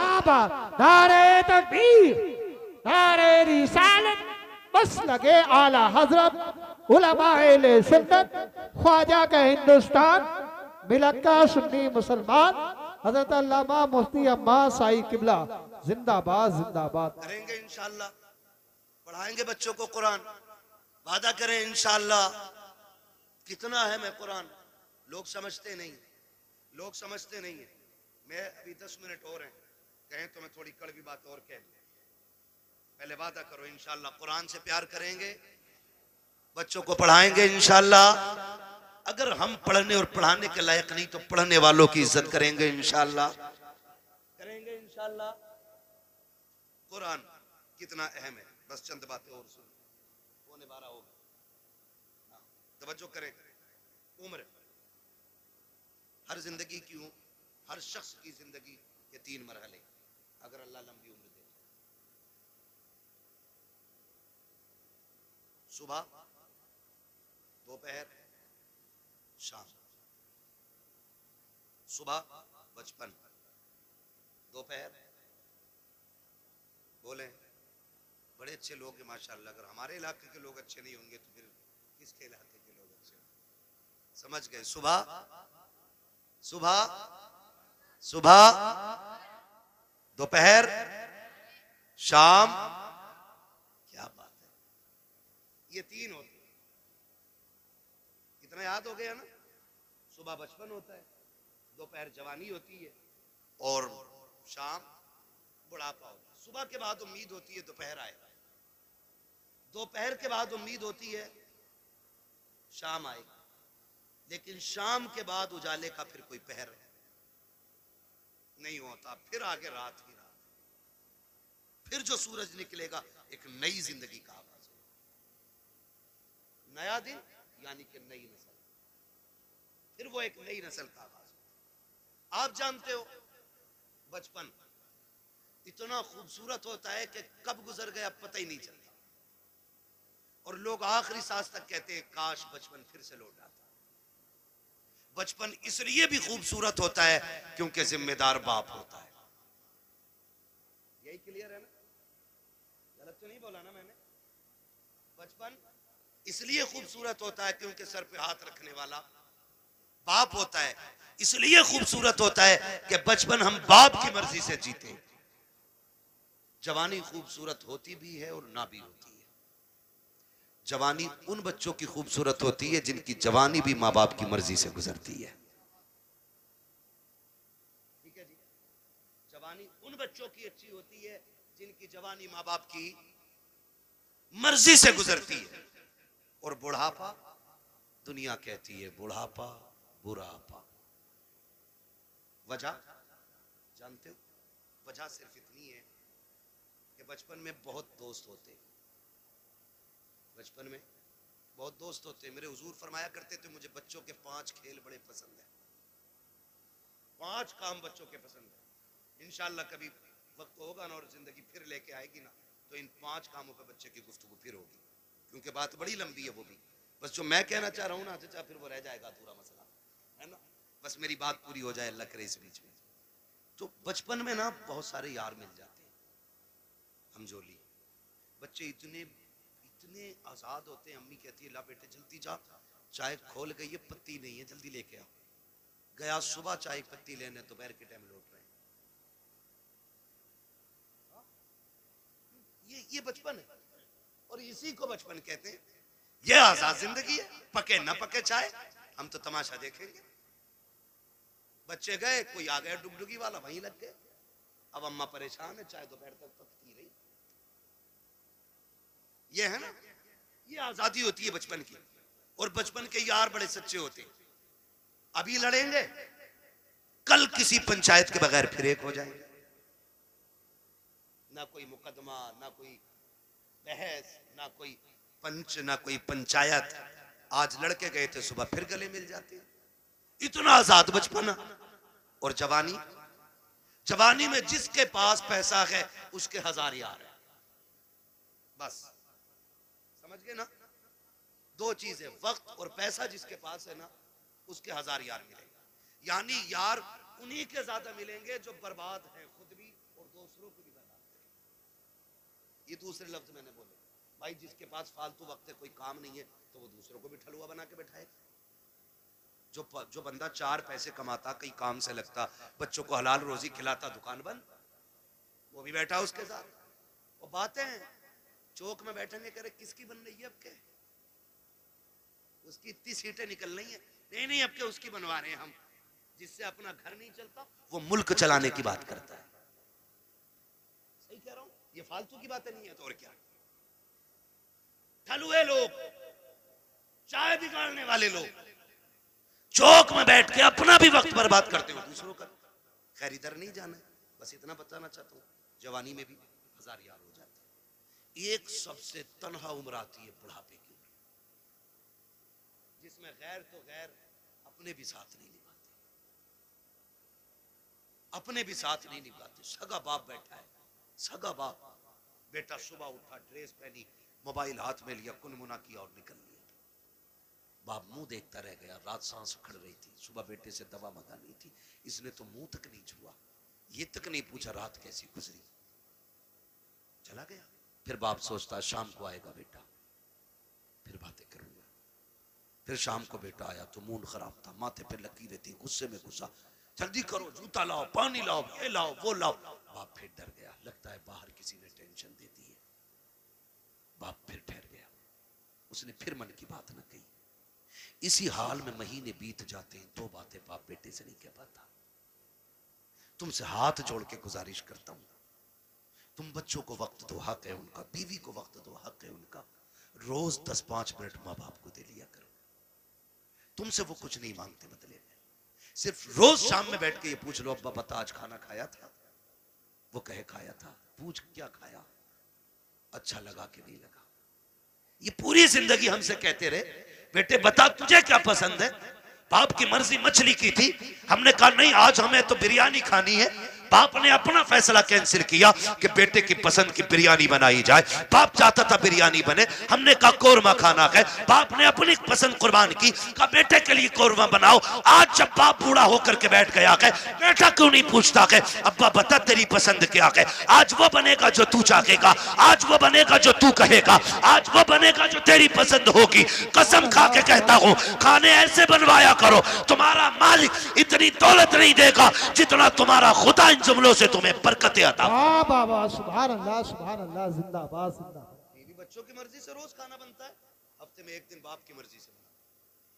नारे तकबीर, नारे रिसालत, बस लगे आला हजरत, उलमाए सुन्नत, ख्वाजा का हिंदुस्तान, मिलत का सुन्नी मुसलमान, हजरत अल्लामा मुफ्ती अम्माद साई किबला जिंदाबाद जिंदाबाद। करेंगे इंशाअल्लाह, पढ़ाएंगे बच्चों को कुरान, वादा करें इंशाअल्लाह। कितना है मैं कुरान, लोग समझते नहीं, लोग समझते नहीं है। मैं अभी 10 मिनट और हैं, कहें तो मैं थोड़ी कड़वी बात और कह दूं। पहले वादा करो इंशाअल्लाह कुरान से प्यार करेंगे, बच्चों को पढ़ाएंगे इंशाअल्लाह। अगर हम पढ़ने और पढ़ाने के लायक नहीं तो पढ़ने वालों की इज्जत करेंगे इंशाअल्लाह, करेंगे इंशाअल्लाह। कुरान कितना अहम है, बस चंद बातें और सुन, 12:15 हो गए, तवज्जो करें। उम्र, हर जिंदगी की, हर शख्स की जिंदगी के 3 मरहले, अगर अल्लाह लंबी उम्र दे। सुबह, दोपहर, शाम। सुबह बचपन, दोपहर, बोले बड़े अच्छे लोग हैं माशाल्लाह। अगर हमारे इलाके के लोग अच्छे नहीं होंगे तो फिर किसके इलाके के लोग अच्छे होंगे? समझ गए? सुबह, सुबह, सुबह, दोपहर, शाम। क्या बात है, ये 3 होते हैं। इतना याद हो गया ना? सुबह बचपन होता है, दोपहर जवानी होती है और शाम बुढ़ापा होता है। सुबह के बाद उम्मीद होती है दोपहर आएगा, दोपहर के बाद उम्मीद होती है शाम आएगी, लेकिन शाम के बाद उजाले का फिर कोई पहर नहीं होता। फिर आगे रात ही रात, फिर जो सूरज निकलेगा एक नई जिंदगी का आगाज होगा, नया दिन यानी कि नई नस्ल, फिर वो एक नई नस्ल का आगाज होगा। आप जानते हो बचपन इतना खूबसूरत होता है कि कब गुजर गया पता ही नहीं चलता, और लोग आखिरी सांस तक कहते हैं काश बचपन फिर से लौट आता। बचपन इसलिए भी खूबसूरत होता है क्योंकि जिम्मेदार बाप होता है। यही क्लियर है ना? गलत तो नहीं बोला ना मैंने? बचपन इसलिए खूबसूरत होता है क्योंकि सर पे हाथ रखने वाला बाप होता है। इसलिए खूबसूरत होता है कि बचपन हम बाप की मर्जी से जीते। जवानी खूबसूरत होती भी है और ना भी होती है। जवानी उन बच्चों की खूबसूरत होती है जिनकी जवानी भी माँ बाप की मर्जी से गुजरती है। ठीक है जी। जवानी उन बच्चों की अच्छी होती है जिनकी जवानी माँ बाप की मर्जी से गुजरती है। और बुढ़ापा, दुनिया कहती है बुढ़ापा बुढ़ापा। वजह जानते हो? वजह सिर्फ इतनी है कि बचपन में बहुत दोस्त होते, बचपन में बहुत दोस्त होते। मेरे हुजूर फरमाया करते थे मुझे बच्चों के 5 खेल बड़े पसंद है, 5 काम बच्चों के पसंद है। इंशाअल्लाह कभी वक्त होगा ना और जिंदगी फिर लेके आएगी ना तो इन 5 कामों पे बच्चे की गुफ्तगू फिर होगी, क्योंकि बात बड़ी लंबी है वो भी। बस जो मैं कहना चाह रहा हूँ ना चाचा फिर वो रह जाएगा अधूरा मसला, है ना। बस मेरी बात पूरी हो जाए अल्लाह करे इस बीच में। तो बचपन में ना बहुत सारे यार मिल जाते हैं, हमजोली बच्चे इतने इतने आजाद होते हैं। अम्मी कहती है ला बेटे जल्दी जा, चाय खोल गई है पत्ती नहीं है जल्दी लेके आओ। गया सुबह चाय पत्ती लेने, दोपहर के टाइम लौट रहे हैं। ये बचपन है और इसी को बचपन कहते हैं। ये आजाद जिंदगी है, पके ना पके चाय हम तो तमाशा देखेंगे। बच्चे गए, कोई आ गया डुगडुगी वाला, वहीं लग गए। अब अम्मा परेशान है, चाय दोपहर तक पकती रही। ये है ना, ये आजादी होती है बचपन की। और बचपन के यार बड़े सच्चे होते हैं। अभी लड़ेंगे, कल किसी पंचायत के बगैर फिर एक हो जाएंगे। ना कोई मुकदमा, ना कोई बहस, ना कोई पंच, ना कोई पंचायत। आज लड़के गए थे, सुबह फिर गले मिल जाते हैं। इतना आजाद बचपन। और जवानी, जवानी में जिसके पास पैसा है उसके 1000 यार है। बस समझ गए ना, 2 चीजें, वक्त और पैसा। जिसके पास है ना उसके 1000 यार मिलेंगे। यानी यार उन्हीं के ज्यादा मिलेंगे जो बर्बाद हैं खुद भी और दूसरों को भी बर्बाद करें। ये दूसरे लफ्ज मैंने बोले। भाई जिसके पास फालतू वक्त है, कोई काम नहीं है, तो वो दूसरों को भी ठलुआ बना के बैठाए। जो बंदा 4 पैसे कमाता, कई काम से लगता, बच्चों को हलाल रोजी खिलाता, दुकान बंद, वो भी बैठा उसके साथ। और बातें चौक में बैठेंगे, करे किसकी बन रही है अब के, उसकी इतनी सीटें निकल रही है। नहीं अब के उसकी बनवा रहे हैं हम। जिससे अपना घर नहीं चलता वो मुल्क चलाने की बात करता है। सही कह रहा हूं? ये फालतू की बातें नहीं है तो और क्या। ठलुए लोग, चाय बिगाड़ने वाले लोग चौक में बैठ के अपना भी वक्त बर्बाद करते हो, दूसरों का। खैर इधर नहीं जाना है, बस इतना बताना चाहता हूं। जवानी में भी 1000 यार हो जाते हैं। एक सबसे तन्हा उम्र आती है बुढ़ापे की उम्र, जिसमें गैर तो गैर अपने भी साथ नहीं निभाते, अपने भी साथ नहीं निभाते। सगा बाप बैठा है, सगा बाप, बेटा सुबह उठा, ड्रेस पहनी, मोबाइल हाथ में लिया, कुनमुना किया और निकल लिया। बाप मुंह देखता रह गया। रात सांस उखड़ रही थी, सुबह बेटे से दवा मंगानी थी, इसने तो मुंह तक नहीं छुआ, ये तक नहीं पूछा रात कैसी गुजरी, चला गया। फिर बाप सोचता शाम को आएगा बेटा, फिर बातें करूंगा। फिर शाम को बेटा आया तो मूड खराब था, माथे पे लकीरें थी, गुस्से में गुस्सा, जल्दी करो, जूता लाओ, पानी लाओ, ये लाओ, वो लाओ। बाप फिर डर गया, लगता है बाहर किसी ने टेंशन दे दी है। बाप फिर ठहर गया, उसने फिर मन की बात न कही। इसी हाल में महीने बीत जाते हैं, 2 बातें बाप बेटे से नहीं कह पाता। तुमसे हाथ जोड़ के गुजारिश करता हूं, तुम बच्चों को वक्त दो, हक है उनका, बीवी को वक्त दो, हक है उनका। रोज 10-5 मिनट माँ बाप को दे लिया करो। तुमसे वो कुछ नहीं मांगते बदले में, सिर्फ रोज शाम में बैठ के ये पूछ लो, अब्बा बता आज खाना खाया था? वो कहे खाया था। पूछ क्या खाया, अच्छा लगा कि नहीं लगा। ये पूरी जिंदगी हमसे कहते रहे बेटे बता तुझे क्या पसंद है। बाप की मर्जी मछली की थी, हमने कहा नहीं आज हमें तो बिरयानी खानी है। बाप ने अपना फैसला कैंसिल किया कि बेटे की पसंद की बिरयानी बनाई जाए। बाप चाहता था बिरयानी बने, हमने कहा कोरमा खाना है। बाप ने अपनी पसंद कुर्बान की, कहा बेटे के लिए कोरमा बनाओ। आज जब बाप बूढ़ा होकर के बैठ गया है, बेटा क्यों नहीं पूछता है अब्बा बता तेरी पसंद क्या है। आज वो बनेगा जो तू चाहेगा, आज वो बनेगा जो तू कहेगा, आज वो बनेगा जो तेरी पसंद होगी। कसम खा के कहता हूं खाने ऐसे बनवाया करो, तुम्हारा मालिक इतनी दौलत नहीं देगा जितना तुम्हारा खुदा जुमलों से तुम्हें बरकतें अता। वाह बाबा, सुभान अल्लाह, जिंदाबाद जिंदाबाद। बीवी बच्चों की मर्जी से रोज खाना बनता है, हफ्ते में एक दिन बाप की मर्जी से बना।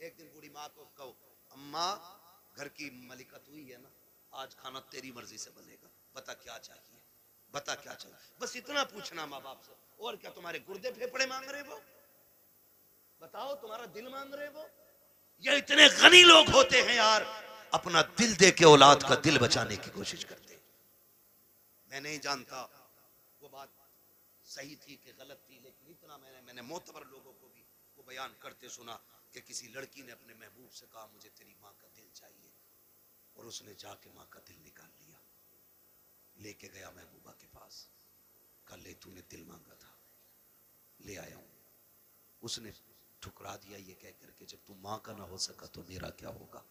एक दिन बूढ़ी माँ को कहो, अम्मा घर की मलिका तू ही है ना, आज खाना तेरी मर्जी से बनेगा, बता क्या चाहिए, बता क्या चाहिए। बस इतना पूछना माँ बाप से। और क्या तुम्हारे गुर्दे फेफड़े मांग रहे वो? बताओ, तुम्हारा दिल मांग रहे वो? ये इतने गनी लोग होते हैं यार, अपना दिल दे के औलाद का दिल बचाने की कोशिश करते हैं। मैं नहीं जानता वो बात सही थी कि गलत थी, लेकिन इतना मैंने मोतबर लोगों को भी वो बयान करते सुना कि किसी लड़की ने अपने महबूब से कहा मुझे तेरी माँ का दिल चाहिए, और उसने जाके माँ का दिल निकाल लिया, लेके गया महबूबा के पास, कल ले तूने दिल मांगा था, ले आया हूं। उसने ठुकरा दिया ये कह करके, जब तू माँ का ना हो सका तो मेरा क्या होगा,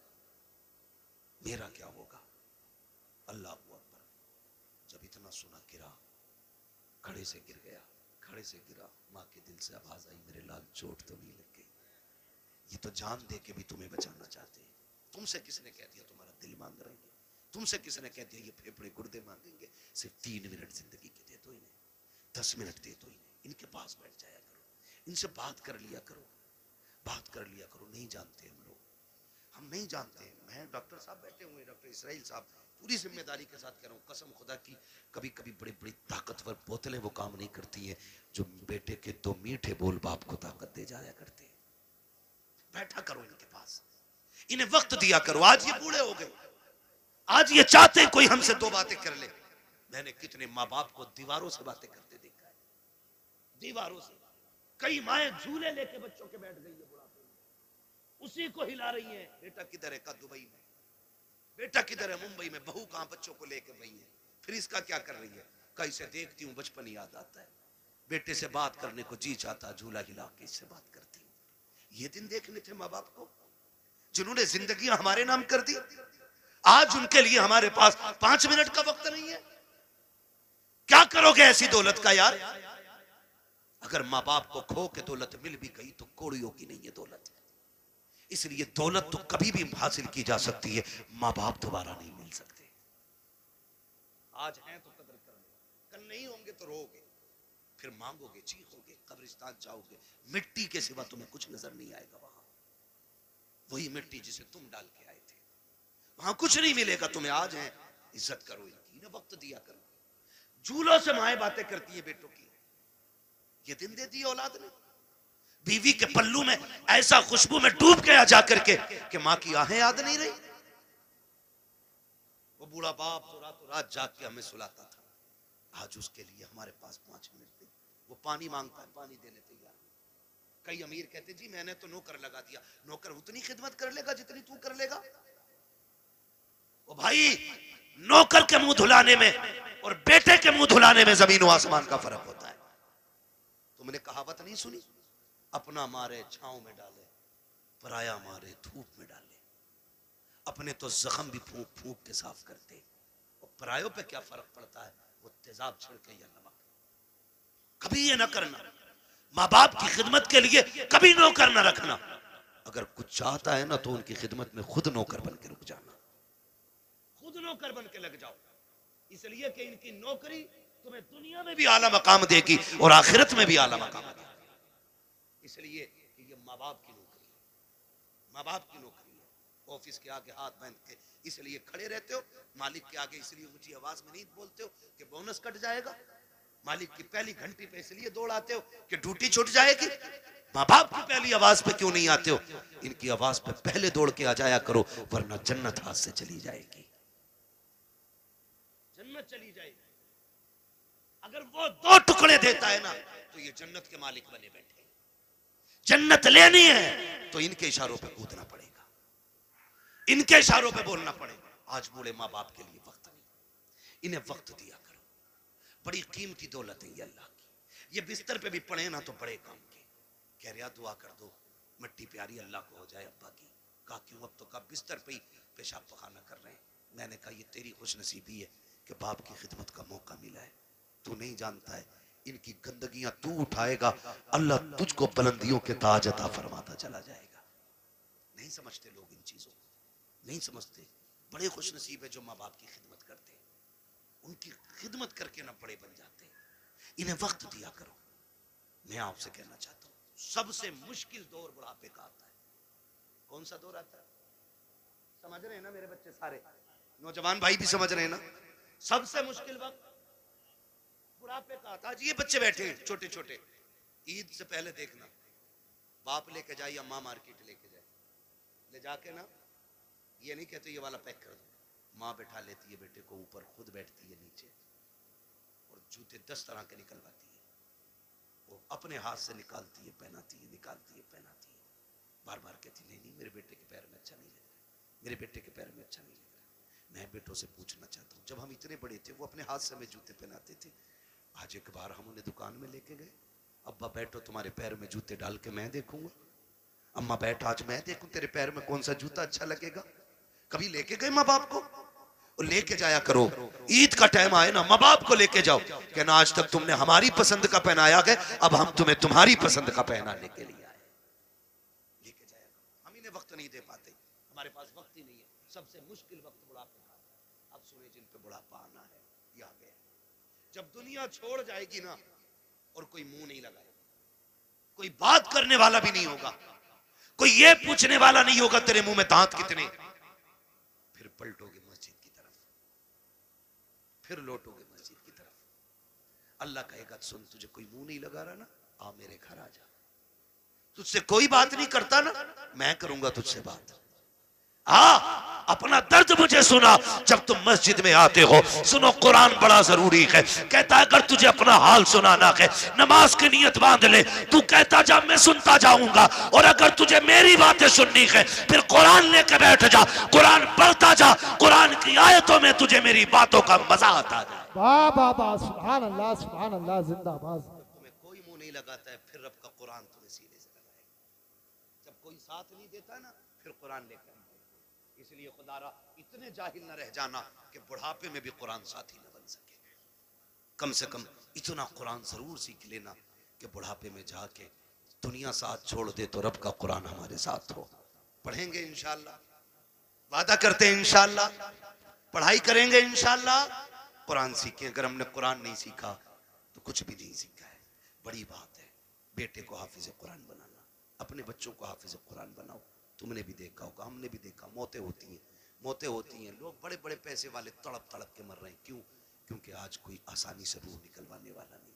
मेरा क्या होगा। अल्लाह अकबर। जब इतना सुना गिरा, खड़े से गिर गया, खड़े से गिरा, माँ के दिल से आवाज आई, मेरे लाल चोट तो नहीं लग गई, ये तो जान दे के भी तुम्हें बचाना चाहते हैं। तुमसे किसने कह दिया तुम्हारा दिल मांग रहे हैं? तुमसे किसने कह दिया ये फेफड़े गुर्दे मांगेंगे? सिर्फ 3 मिनट जिंदगी के दे दो इन्हें, 10 मिनट दे दो इन्हें, इनके पास बैठ जाया करो, इनसे बात कर लिया करो, बात कर लिया करो। नहीं जानते हम लोग, हम नहीं जानते। मैं डॉक्टर साहब बैठे हुए, डॉक्टर इसराइल साहब, पूरी जिम्मेदारी के साथ कह रहा हूँ, कसम खुदा की, कभी कभी बड़ी बड़ी ताकतवर बोतलें वो काम नहीं करती हैं जो बेटे के 2 मीठे बोल बाप को ताकत दे जाया करते हैं। बैठा करो इनके पास, इन्हें वक्त दिया करो। आज ये बूढ़े हो गए, आज ये चाहते हैं कोई हमसे 2 बातें कर ले। मैंने कितने माँ बाप को दीवारों से बातें करते देखा है, दीवारों से। कई माएं झूले लेके बच्चों के बैठ गई है बुढ़ापे में, उसी को हिला रही है। बेटा किधर है? का दुबई में। बेटा किधर है? मुंबई में। बहू कहां? बच्चों को लेके गई है। फिर इसका क्या कर रही है? कहीं से देखती हूँ बचपन याद आता है, बेटे से बात करने को जी चाहता, झूला हिला के इससे बात करती हूँ। ये दिन देखने थे माँ बाप को, जिन्होंने जिंदगी हमारे नाम कर दी। आज उनके लिए हमारे पास 5 मिनट का वक्त नहीं है। क्या करोगे ऐसी दौलत का यार? अगर माँ बाप को खो के दौलत मिल भी गई तो कोड़ियों की नहीं है दौलत। इसलिए दौलत तो कभी भी हासिल की जा सकती है, माँ बाप दोबारा नहीं मिल सकते। आज हैं तो कदर कर लो, कल नहीं होंगे तो रोगे, फिर मांगोगे, चीखोगे, कब्रिस्तान जाओगे, मिट्टी के सिवा तुम्हें कुछ नजर नहीं आएगा। वहां वही मिट्टी जिसे तुम डाल के आए थे, वहां कुछ नहीं मिलेगा तुम्हें। आज है, इज्जत करो इनकी, इन्हें वक्त दिया करो। झूलों से माएं बातें करती है बेटों की, ये दिन दे दी औलाद ने। बीवी के पल्लू में ऐसा खुशबू में डूब गया जाकर के कि मां की आहें याद नहीं रही। वो बूढ़ा बाप तो रातों रात जाग के हमें सुलाता था, आज उसके लिए हमारे पास 5 मिनट नहीं। वो पानी मांगता है, पानी देने तैयार। कई अमीर कहते जी मैंने तो नौकर लगा दिया। नौकर उतनी खिदमत कर लेगा जितनी तू कर लेगा। ओ भाई, नौकर के मुंह धुलाने में और बेटे के मुंह धुलाने में जमीन और आसमान का फर्क होता है। तुमने कहावत नहीं सुनी, अपना मारे छांव में डाले, पराया मारे धूप में डाले। अपने तो जख्म भी फूंक फूंक के साफ करते, और परायों पे क्या फर्क पड़ता है? वो तेजाब छिड़के या नमक। कभी ये ना करना, माँ बाप की खिदमत के लिए कभी नौकर ना रखना। अगर कुछ चाहता है ना तो उनकी खिदमत में खुद नौकर बन के रुक जाना, खुद नौकर बन के लग जाओ। इसलिए कि इनकी नौकरी तुम्हें दुनिया में भी आला मकाम देगी और आखिरत में भी आला मकाम देगी। इसलिए कि ये माँ बाप की नौकरी है, माँ बाप की नौकरी है। ऑफिस के आगे हाथ बांध के इसलिए खड़े रहते हो, मालिक के आगे इसलिए ऊंची आवाज में नहीं बोलते हो कि बोनस कट जाएगा। मालिक की पहली घंटी पे इसलिए दौड़ आते हो कि ड्यूटी छूट जाएगी। माँ बाप की पहली आवाज पे क्यों नहीं आते हो? इनकी आवाज पे पहले दौड़ के आ जाया करो, वरना जन्नत हाथ से चली जाएगी, जन्नत चली जाएगी। अगर वो 2 टुकड़े देता है ना तो ये जन्नत के मालिक बने बैठे। जन्नत लेनी है तो इनके इशारों पे कूदना पड़ेगा, इनके इशारों पे बोलना पड़ेगा। आज बूढ़े माँ बाप के लिए वक्त नहीं, इन्हें वक्त दिया करो। बड़ी कीमती दौलत है ये अल्लाह की। ये बिस्तर पे भी पड़े ना तो बड़े काम के। कह रहा दुआ कर दो, मिट्टी प्यारी अल्लाह को हो जाए अब्बा की। कहा क्यों? अब तो कब बिस्तर पे ही पेशाब पखाना कर रहे हैं। मैंने कहा ये तेरी खुशनसीबी है कि बाप की खिदमत का मौका मिला है। तू नहीं जानता है, इनकी गंदगियां तू उठाएगा, अल्लाह तुझको बुलंदियों के ताज अता फरमाता चला जाएगा। नहीं समझते लोग इन चीजों को, नहीं समझते। बड़े खुशनसीब है जो माँ बाप की खिदमत करते हैं। उनकी खिदमत करके ना बड़े बन जाते। इन्हें वक्त दिया करो। मैं आपसे कहना चाहता हूं, सबसे मुश्किल दौर बुढ़ापे का आता है। कौन सा दौर आता है? समझ रहे हैं ना मेरे बच्चे? सारे नौजवान भाई भी समझ रहे हैं ना? सबसे मुश्किल वक्त बुढ़ापे का आता है। आज ये बच्चे बैठे हैं छोटे छोटे, ईद से पहले देखना, बाप लेके जाए या माँ मार्केट लेके जाए, ले जाके ना, ये नहीं कहते ये वाला पैक कर दो, माँ बैठा लेती है बेटे को ऊपर, खुद बैठती है नीचे और जूते 10 तरह के निकलवाती है। वो अपने हाथ से निकालती है, पहनाती है, निकालती है, पहनाती है, बार बार कहती नहीं नहीं मेरे बेटे के पैर में अच्छा नहीं लग रहा, मेरे बेटे के पैर में अच्छा नहीं लग रहा। मैं बेटों से पूछना चाहता हूँ, जब हम इतने बड़े थे वो अपने हाथ से हमें जूते पहनाते थे। आज एक बार हम उन्हें दुकान में लेके गए, अब्बा बैठो तुम्हारे पैर में जूते डाल के मैं देखूंगा। अम्मा बैठ आज मैं देखूं तेरे पैर में कौन सा जूता अच्छा लगेगा। कभी लेके गए माँ बाप को? और लेके जाया करो। ईद का टाइम आए ना, माँ बाप को लेके जाओ, कहना आज तक तुमने हमारी पसंद का पहनाया गया, अब हम तुम्हें तुम्हारी पसंद का पहनाने के लिए आए। लेके जाया करो। हम इन्हें वक्त नहीं दे पाते, हमारे पास वक्त ही नहीं है। सबसे मुश्किल वक्त बुढ़ापे का। अब सुने जिन पे बुढ़ापा आना है, ये आ गया। जब दुनिया छोड़ जाएगी ना और कोई मुंह नहीं लगाएगा, कोई बात करने वाला भी नहीं होगा, कोई ये पूछने वाला नहीं होगा तेरे मुंह में दांत कितने, फिर पलटोगे मस्जिद की तरफ, फिर लौटोगे मस्जिद की तरफ। अल्लाह कहेगा सुन, तुझे कोई मुंह नहीं लगा रहा ना, आ मेरे घर आ जा। तुझसे कोई बात नहीं करता ना, मैं करूंगा तुझसे बात। अपना दर्द मुझे सुना जब तुम मस्जिद में आते हो। सुनो कुरान बड़ा जरूरी है, कहता है अगर तुझे अपना हाल सुनाना है नमाज की नियत बांध ले, तू कहता जा मैं सुनता जाऊंगा, और अगर तुझे मेरी बातें सुननी है फिर कुरान लेकर बैठ जा, कुरान पढ़ता जा, कुरान की आयतों में तुझे मेरी बातों का मजा आता है। वाह वाह वाह, सुभान अल्लाह जिंदाबाद। तुम्हें कोई मुंह नहीं लगाता है, फिर रब का कुरान तुम्हें सीने से लगाएगा। जब कोई साथ नहीं देता ना, फिर कुरान लेकर। इसलिए खुदारा इतने जाहिल न रह जाना कि बुढ़ापे में भी कुरान साथी न बन सके। कम से कम इतना कुरान जरूर सीख लेना कि बुढ़ापे में जाके दुनिया साथ छोड़ दे तो रब का कुरान हमारे साथ हो। पढ़ेंगे इंशाअल्लाह, वादा करते हैं इंशाअल्लाह, पढ़ाई करेंगे इंशाअल्लाह, कुरान सीखें। अगर हमने कुरान नहीं सीखा तो कुछ भी नहीं सीखा है। बड़ी बात है बेटे को हाफिज कुरान बनाना, अपने बच्चों को हाफिज कुरान बनाओ। तुमने भी देखा होगा, हमने भी देखा, मौतें होती हैं, लोग बड़े बड़े पैसे वाले तड़प तड़प के मर रहे हैं। क्यों? क्योंकि आज कोई आसानी से रूह निकलवाने वाला नहीं।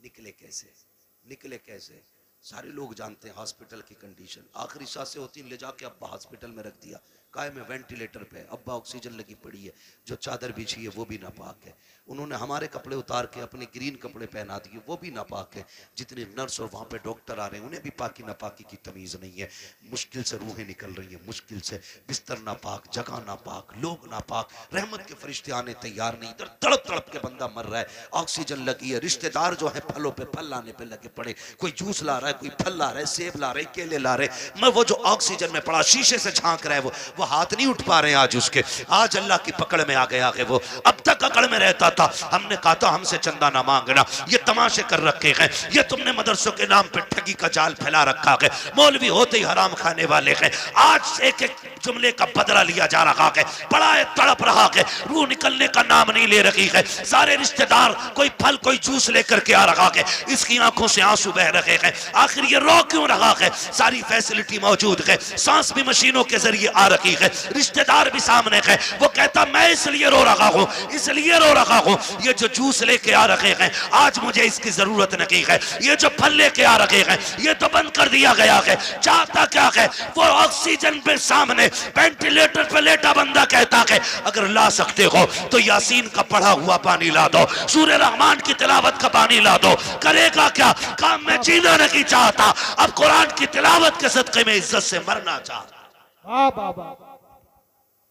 निकले कैसे? सारे लोग जानते हैं हॉस्पिटल की कंडीशन। आखिरी सांसें होती हैं, ले जाके अब्बा हॉस्पिटल में रख दिया, काय में वेंटिलेटर पे, अब्बा ऑक्सीजन लगी पड़ी है, जो चादर बिछी है वो भी नापाक है, उन्होंने हमारे कपड़े उतार के अपने ग्रीन कपड़े पहना दिए वो भी नापाक है, जितने नर्स और वहाँ पे डॉक्टर आ रहे हैं उन्हें भी पाकी नापाकी की तमीज़ नहीं है। मुश्किल से रूहें निकल रही हैं, मुश्किल से, बिस्तर नापाक, जगह नापाक, लोग नापाक, रहमत के फरिश्ते आने तैयार नहीं, इधर तड़प तड़प के बंदा मर रहा है, ऑक्सीजन लगी है, रिश्तेदार जो है फलों पे फल लाने पे लगे पड़े, कोई जूस ला रहा है, कोई फल ला रहा है, सेब ला रहे, केले ला रहे, मैं वो जो ऑक्सीजन में पड़ा शीशे से झांक रहा है वो हाथ नहीं उठ पा रहे हैं आज उसके। आज अल्लाह की पकड़ में आ गया है वो। अब तक अकड़ में रहता था, हमने कहा था हमसे चंदा ना मांगना, ये तमाशे कर रखे हैं, ये तुमने मदरसों के नाम पे ठगी का जाल फैला रखा है, मौलवी होते ही हराम खाने वाले हैं। आज एक एक जुमले का बदला लिया जा रहा है, बड़ा तड़प रहा है, रूह निकलने का नाम नहीं ले रही है। सारे रिश्तेदार कोई फल कोई जूस लेकर के आ रहा है, इसकी आंखों से आंसू बह रहे हैं। आखिर ये रो क्यों रहा है? सारी फैसिलिटी मौजूद है, सांस भी मशीनों के जरिए आ रही है, रिश्तेदार भी सामने है, वो कहता मैं इसलिए रो रहा हूँ, इसलिए रो रहा हूँ, ये जो जूस लेके आ रहे हैं आज मुझे इसकी जरूरत नहीं है, ये जो फल लेके आ रहे हैं ये तो बंद कर दिया गया है। चाहता क्या है? वो ऑक्सीजन पे सामने वेंटिलेटर पे लेटा बंदा कहता है अगर ला सकते हो तो यासीन का पढ़ा हुआ पानी ला दो, सूरह रहमान की तिलावत का पानी ला दो। करेगा क्या? काम में जीना नहीं चाहता, अब कुरान की तिलावत के सदके में इज्जत से मरना चाहता।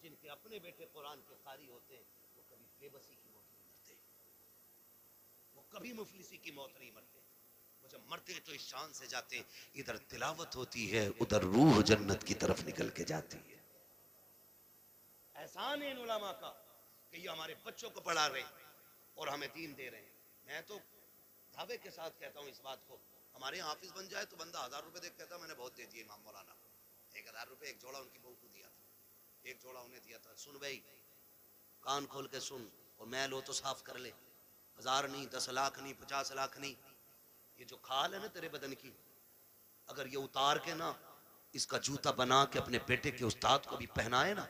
जिनके अपने बेटे कुरान के कारी होते हैं वो कभी बेबसी की मौत नहीं मरते, वो कभी मुफलिसी की मौत नहीं मरते, वो जब मरते हैं तो इस शान से जाते हैं, इधर तिलावत होती है उधर रूह जन्नत की तरफ निकल के जाती है। एहसान है इन उलमा का कि ये हमारे बच्चों को पढ़ा रहे हैं और हमें दीन दे रहे हैं। मैं तो दावे के साथ कहता हूँ इस बात को, हमारे यहाँ हाफिज बन जाए तो बंदा 1000 रुपए देख कहता मैंने बहुत दे दिए इमाम मौलाना, 1000 रुपए एक जोड़ा उनकी बहू को दिया था, एक जोड़ा उन्हें दिया था। सुन भाई, कान खोल के सुन, और मैल हो तो साफ कर ले। 1000 नहीं, 10 लाख नहीं, 50 लाख नहीं, ये जो खाल है ना तेरे बदन की, अगर ये उतार के ना इसका जूता बना के अपने बेटे के उस्ताद को भी पहनाए ना,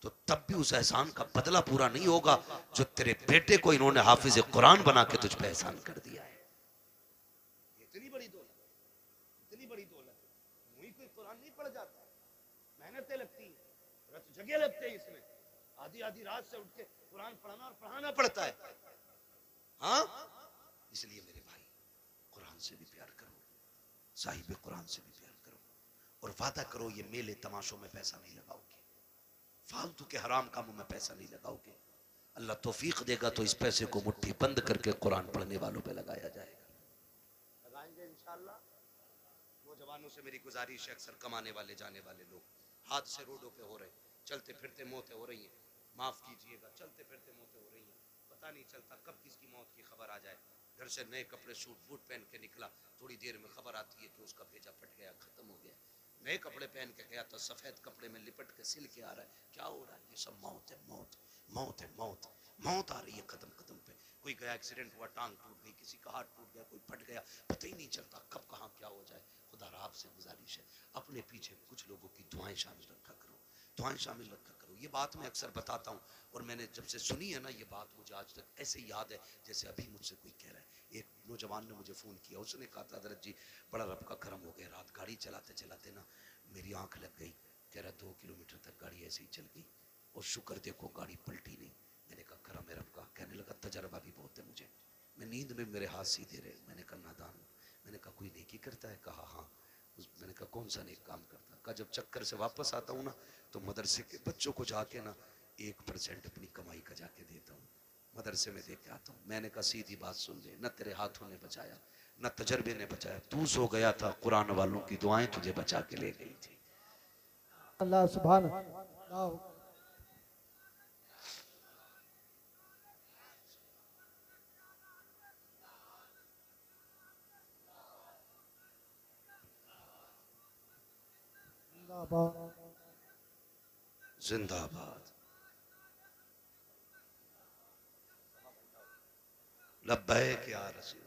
तो तब भी उस एहसान का बदला पूरा नहीं होगा जो तेरे बेटे को इन्होंने हाफिज कुरान बना के तुझ पे एहसान कर दिया है। इतनी बड़ी दौलत, इतनी बड़ी दौलत, मुझे कोई कुरान नहीं पढ़ जाता, मेहनतें लगती हैं, रत जगह लगते हैं इसमें, आधी आधी रात से उठ के कुरान पढ़ाना और पढ़ाना पड़ता है। हाँ, इसलिए मेरे भाई कुरान से भी प्यार करो, साहिब कुरान से भी प्यार करो, और वादा करो ये मेले तमाशों में पैसा नहीं लगाओगे, फालतू के हराम कामों में पैसा नहीं लगाओगे। अल्लाह तौफीक देगा तो इस पैसे को मुट्ठी बंद करके कुरान पढ़ने वालों पे लगाया जाएगा। लगाएंगे इंशाअल्लाह। नौजवानों से मेरी गुजारिश है, अक्सर कमाने वाले जाने वाले लोग हादसे रोडों पे हो रहे, चलते फिरते मौतें हो रही हैं, माफ कीजिएगा, चलते फिरते मौतें हो रही हैं, पता नहीं चलता कब किसकी मौत की खबर आ जाए। घर से नए कपड़े सूट बूट पहन के निकला, थोड़ी देर में खबर आती है कि उसका भेजा फट गया, खत्म हो गया। नए कपड़े पहन के गया तो सफेद कपड़े में लिपट के सिल के आ रहा है, क्या हो रहा है? ये सब मौत है, मौत, मौत है, मौत, मौत आ रही है कदम कदम पे। कोई गया एक्सीडेंट हुआ, टांग टूट गई, किसी का हाथ टूट गया, कोई फट गया, पता ही नहीं चलता कब कहाँ क्या हो जाए। खुदा आपसे गुजारिश है, अपने पीछे कुछ लोगों की दुआएं शामिल रखा करो, दुआएं शामिल रखा करो। ये बात मैं अक्सर बताता हूँ, और मैंने जब से सुनी है ना ये बात, मुझे आज तक ऐसे याद है जैसे अभी मुझसे कोई कह रहा है। एक नौजवान ने मुझे फ़ोन किया, उसने कहा था हज़रत जी बड़ा रब का करम हो गया, रात गाड़ी चलाते चलाते ना मेरी आंख लग गई, कह रहा 2 किलोमीटर तक गाड़ी ऐसे ही चल गई और शुक्र देखो गाड़ी पलटी नहीं। मैंने कहा करम है रब का। कहने लगा तजर्बा भी बहुत है मुझे, मैं नींद में मेरे हाथ सीधे रहे। मैंने कहा नादान। मैंने कहा कोई नेकी करता है? कहा हाँ। मैंने कहा कौन सा नेक काम करता? कहा जब चक्कर से वापस आता हूँ ना तो मदरसे के बच्चों को जाके ना 1% अपनी कमाई का जाके देता हूँ, मदरसे में दे के आता हूँ। मैंने कहा सीधी बात सुन ले, न तेरे हाथों ने बचाया न तजर्बे ने बचाया, तू सो गया था, कुरान वालों की दुआएं तुझे बचा के ले गई थी। अल्लाह सुभान अल्लाह। जिंदाबाद। लब्बैक या रसूल।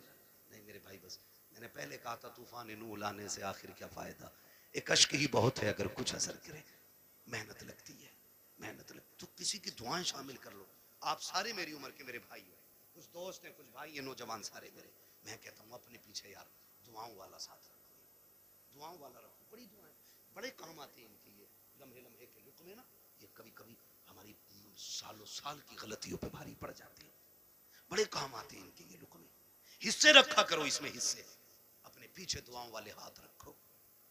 नहीं मेरे भाई, बस मैंने पहले कहा था तूफान नूह लाने से आखिर क्या फायदा, एक अश्क ही बहुत है अगर कुछ असर करे। मेहनत लगती है, मेहनत लगती, तो किसी की दुआएं शामिल कर लो। आप सारे मेरी उम्र के मेरे भाई हो, कुछ दोस्त हैं, कुछ भाई हैं, नौजवान सारे मेरे। मैं कहता हूँ अपने पीछे यार दुआओं वाला साथ रखो, दुआओं वाला रखो। बड़ी दुआएं बड़े काम आते हैं इनकी। ये लम्हे लम्हे के लुक में ना ये कभी कभी हमारी सालों साल की गलतियों पे भारी पड़ जाती है, बड़े काम आते हैं इनके ये लुक में। हिस्से रखा करो इसमें, हिस्से अपने पीछे दुआओं वाले हाथ रखो।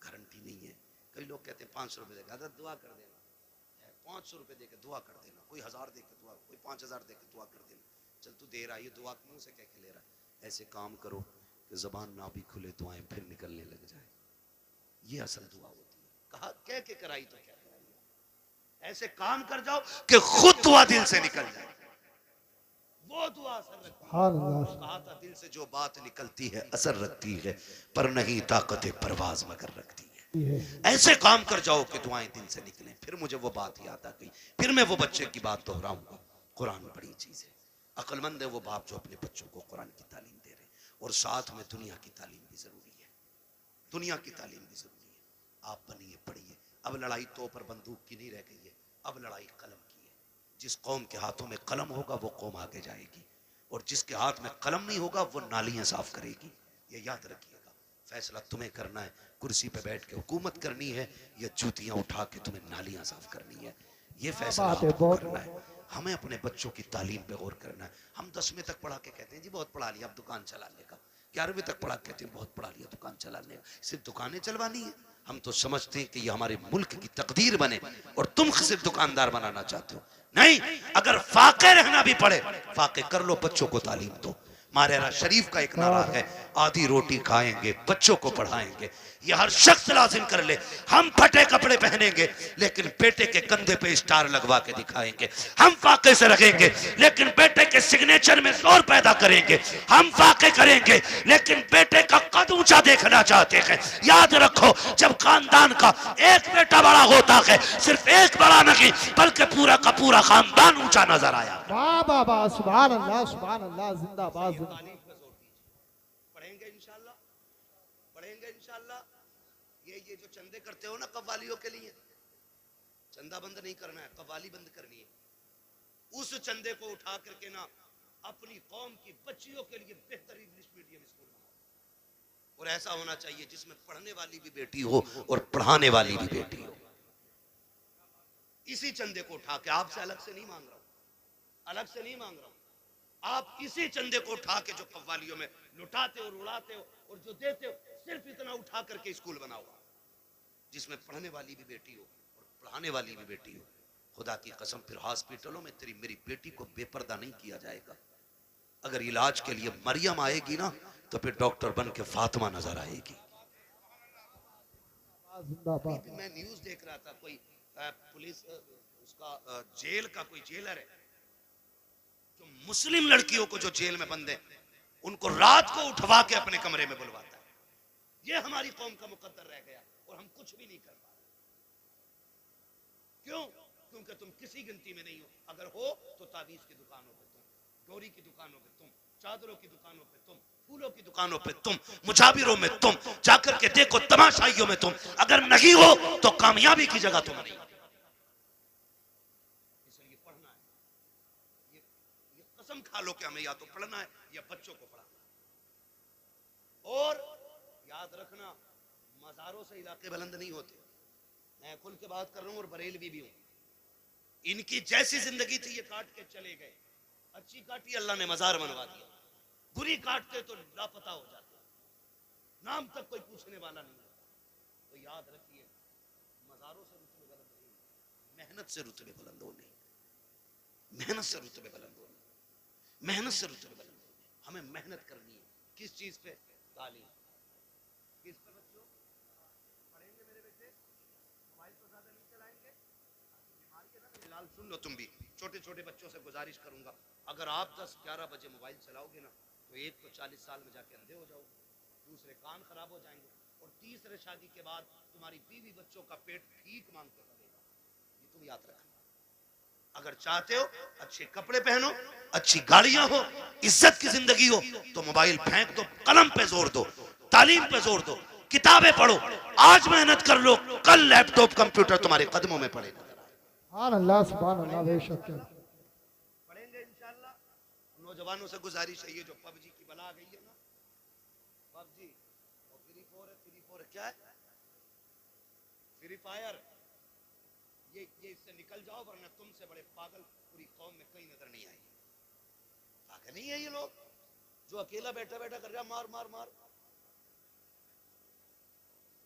गारंटी नहीं है, कई लोग कहते हैं 500 रुपए देगा दुआ कर देना, 500 रुपए देके दुआ कर देना, कोई 1000 देके दुआ, कोई 5000 देके दुआ कर देना। चल तू दे रहा है ये दुआ मुंह से कह के ले रहा है। ऐसे काम करो कि जबान ना भी खुले दुआएं फिर निकलने लग जाए, ये असल दुआ होती है। कहा कह के कराई तो क्या कराई, ऐसे काम कर जाओ कि खुद दुआ दिल से निकल जाए, वो दुआ असर रखती है। कहा था दिल से जो बात निकलती है असर रखती है, पर नहीं ताकत परवाज मगर रखती है। ऐसे काम कर जाओ कि दुआएं दिल से निकलें। फिर मुझे वो बात याद आ गई, फिर मैं वो बच्चे की बात दोहराऊंगा। कुरान बड़ी चीज है, अक्लमंद है वो बाप जो अपने बच्चों को कुरान की तालीम दे रहे, और साथ में दुनिया की तालीम भी जरूरी है, दुनिया की तालीम भी जरूरी है। आप बनिए, पढ़िए। अब लड़ाई तो पर बंदूक की नहीं रह गई है, अब लड़ाई कलम की है। जिस कौम के हाथों में कलम होगा वो कौम आगे जाएगी, और जिसके हाथ में कलम नहीं होगा वो नालियां साफ करेगी। ये याद रखिएगा, फैसला तुम्हें करना है, कुर्सी पे बैठ के हुकूमत करनी है या जूतियां उठा के तुम्हें नालियां साफ करनी है, ये फैसला आपको करना है। हमें अपने बच्चों की तालीम पे गौर करना है। हम 10वीं तक पढ़ा के कहते हैं जी बहुत पढ़ा लिया अब दुकान चलाने का, 11वीं तक पढ़ा के कहते हैं बहुत पढ़ा लिया दुकान चलाने का, सिर्फ दुकानें चलवानी है। हम तो समझते हैं कि ये हमारे मुल्क की तकदीर बने और तुम सिर्फ दुकानदार बनाना चाहते हो। नहीं, अगर फाके रहना भी पड़े फाके कर लो, बच्चों को तालीम दो। मारेरा शरीफ का एक नारा है, आधी रोटी खाएंगे बच्चों को पढ़ाएंगे। ये हर शख्स लाजिम कर ले। हम फटे कपड़े पहनेंगे लेकिन बेटे के कंधे पे स्टार लगवा के दिखाएंगे। हम फाके से रखेंगे लेकिन बेटे के सिग्नेचर में जोर पैदा करेंगे। हम फाके करेंगे लेकिन बेटे का कद ऊंचा देखना चाहते हैं। याद रखो, जब खानदान का एक बेटा बड़ा होता है, सिर्फ एक बड़ा नहीं बल्कि पूरा का पूरा खानदान ऊंचा नजर आया। वाह वाह वाह, सुभान अल्लाह सुभान अल्लाह, जिंदाबाद जिंदाबाद। पढ़ेंगे इंशाल्लाह, पढ़ेंगे इंशाल्लाह। ये जो चंदे करते हो ना कव्वालियों के लिए, चंदा बंद नहीं करना है, कव्वाली बंद करनी है। उस चंदे को उठा करके ना अपनी कौम की बच्चियों के लिए बेहतरीन इंग्लिश मीडियम स्कूल बनाओ। और ऐसा होना चाहिए जिसमें पढ़ने वाली भी बेटी हो और पढ़ाने वाली भी बेटी हो। इसी चंदे को उठा के, आपसे अलग से नहीं मांग रहा हूं, अलग से नहीं मांग रहा हूं, आप इसी चंदे को उठा के जो कव्वालियों में लुटाते हो, उड़ाते हो और जो देते हो, सिर्फ इतना उठा करके स्कूल बनाओ जिसमें पढ़ने वाली भी बेटी हो और पढ़ाने वाली भी बेटी हो। खुदा की कसम, फिर हॉस्पिटलों में तेरी मेरी बेटी को बेपर्दा नहीं किया जाएगा। अगर इलाज के लिए मरियम आएगी ना, तो फिर डॉक्टर बन के फातिमा नजर आएगी। मैं न्यूज देख रहा था, कोई पुलिस उसका जेल का कोई जेलर है जो मुस्लिम लड़कियों को जो जेल में बंद है उनको रात को उठवा के अपने कमरे में बुलवाता है। ये हमारी कौम का मुकद्दर रह गया और हम कुछ भी नहीं कर पा रहे। क्यों? क्योंकि तुम किसी गिनती में नहीं हो। अगर हो तो ताबीज की दुकानों पे तुम, डोरी की दुकानों पे तुम, चादरों की दुकानों पे तुम, फूलों की दुकानों पे तुम, मुजाबिरों में तुम, जाकर के देखो तमाशाइयों में तुम। अगर नहीं हो तो कामयाबी की जगह तुम नहीं। इसलिए पढ़ना है। ये कसम खा लो कि हमें या तो पढ़ना है या बच्चों को पढ़ाना है। और याद रखना, मज़ारों से इलाके बुलंद नहीं होते। मैं खुल के बात कर रहा हूं और बरेलवी भी हूं। इनकी जैसी जिंदगी थी ये काट के चले गए। अच्छी काटी, अल्लाह ने मज़ार बनवा दिया। बुरी काटते तो लापता हो जाते, नाम तक कोई पूछने वाला नहीं होता। तो याद रखिए, मज़ारों से रुतबे बुलंद नहीं, मेहनत से रुतबे बुलंद होने, मेहनत से रुतबे बुलंद होने, मेहनत से रुतबे बुलंद होने। हमें मेहनत करनी है। किस चीज पे? तालीम। किस पे बच्चों? पढ़ेंगे मेरे बेटे, मोबाइल तो ज्यादा नहीं चलाएंगे। बीमारी है ना, फिलहाल सुन लो तुम भी। छोटे छोटे बच्चों से गुजारिश करूंगा, अगर आप 10-11 बजे मोबाइल चलाओगे ना, तो एक तो 40 साल में जाके अंधे हो जाओगे, दूसरे कान खराब हो जाएंगे, और तीसरे शादी के बाद तुम्हारी बीवी बच्चों का पेट भीख मांग के पलेगा। ये तुम याद रखना। अगर चाहते हो अच्छे कपड़े पहनो, अच्छी गाड़ियां हो, इज्जत की जिंदगी हो, तो मोबाइल फेंक दो, कलम पे जोर दो, तालीम पे जोर दो, किताबें पढ़ो। आज मेहनत कर लो, कल लैपटॉप कंप्यूटर तुम्हारे कदमों में पड़ेगा। सुभान अल्लाह सुभान अल्लाह, बेशक पढ़ेंगे इंशाल्लाह। नौजवानों से गुजारिश है, ये जो पबजी की बला आ गई है ना, पबजी और फ्री फायर है, क्या है फ्री फायर, ये इससे निकल जाओ, वरना तुमसे बड़े पागल पूरी कौम में कहीं नजर नहीं आएंगे। पागल नहीं है ये लोग जो अकेला बैठा बैठा कर रहा मार मार मार।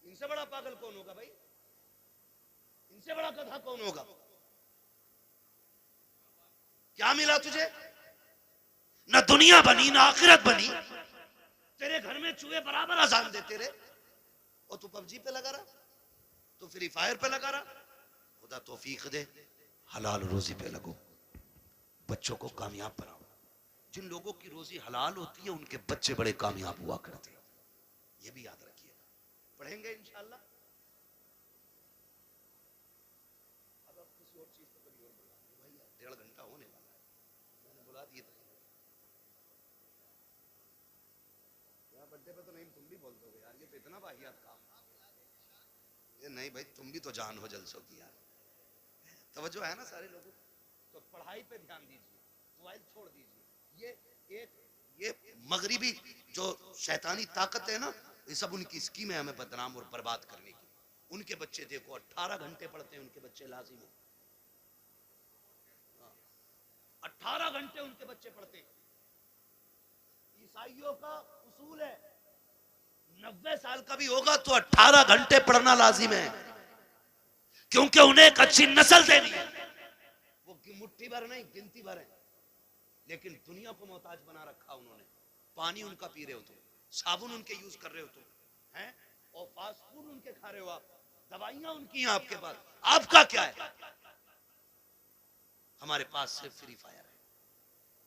इनसे बड़ा पागल कौन होगा भाई? इनसे बड़ा गधा कौन होगा? क्या मिला तुझे? ना दुनिया बनी ना आखिरत बनी। तेरे घर में चूहे बराबर अजान देते रहे और तू पबजी पे लगा रहा, तू फ्री फायर पे लगा रहा। खुदा तौफीक दे, हलाल रोजी पे लगो, बच्चों को कामयाब बनाओ। जिन लोगों की रोजी हलाल होती है उनके बच्चे बड़े कामयाब हुआ करते हैं। ये भी याद रखिएगा। पढ़ेंगे इंशाल्लाह। अब किसी और चीज पे कभी और बुला भाई, 1.5 घंटा होने वाला है, मैंने बुला दिए थे। यार बर्थडे पे तो नहीं, तुम भी बोल दोगे यार, ये तो इतना वाहियात काम। ये नहीं भाई, तुम भी तो जान हो जलसों की यार। तवज्जो है ना सारे लोगों? तो पढ़ाई पे ध्यान दीजिए, मोबाइल छोड़ दीजिए। ये मगरिबी जो शैतानी ताकत है ना, ये सब उनकी स्कीम है हमें बदनाम और बर्बाद करने की। उनके बच्चे देखो 18 घंटे पढ़ते हैं, उनके बच्चे लाजिम है 18 घंटे उनके बच्चे पढ़ते हैं। ईसाइयों का उसूल है 90 साल का भी होगा तो 18 घंटे पढ़ना लाजिम है, क्योंकि उन्हें एक अच्छी नस्ल देनी है। वो मुट्ठी भर नहीं, गिनती भर है, लेकिन दुनिया को मोहताज बना रखा उन्होंने। पानी उनका पी रहे हो तुम, साबुन उनके यूज कर रहे हो तुम, हैं? और फास्ट फूड उनके खा रहे हो आप, दवाइयां उनकी हैं आपके पास, आपका क्या है? हमारे पास सिर्फ फ्री फायर है।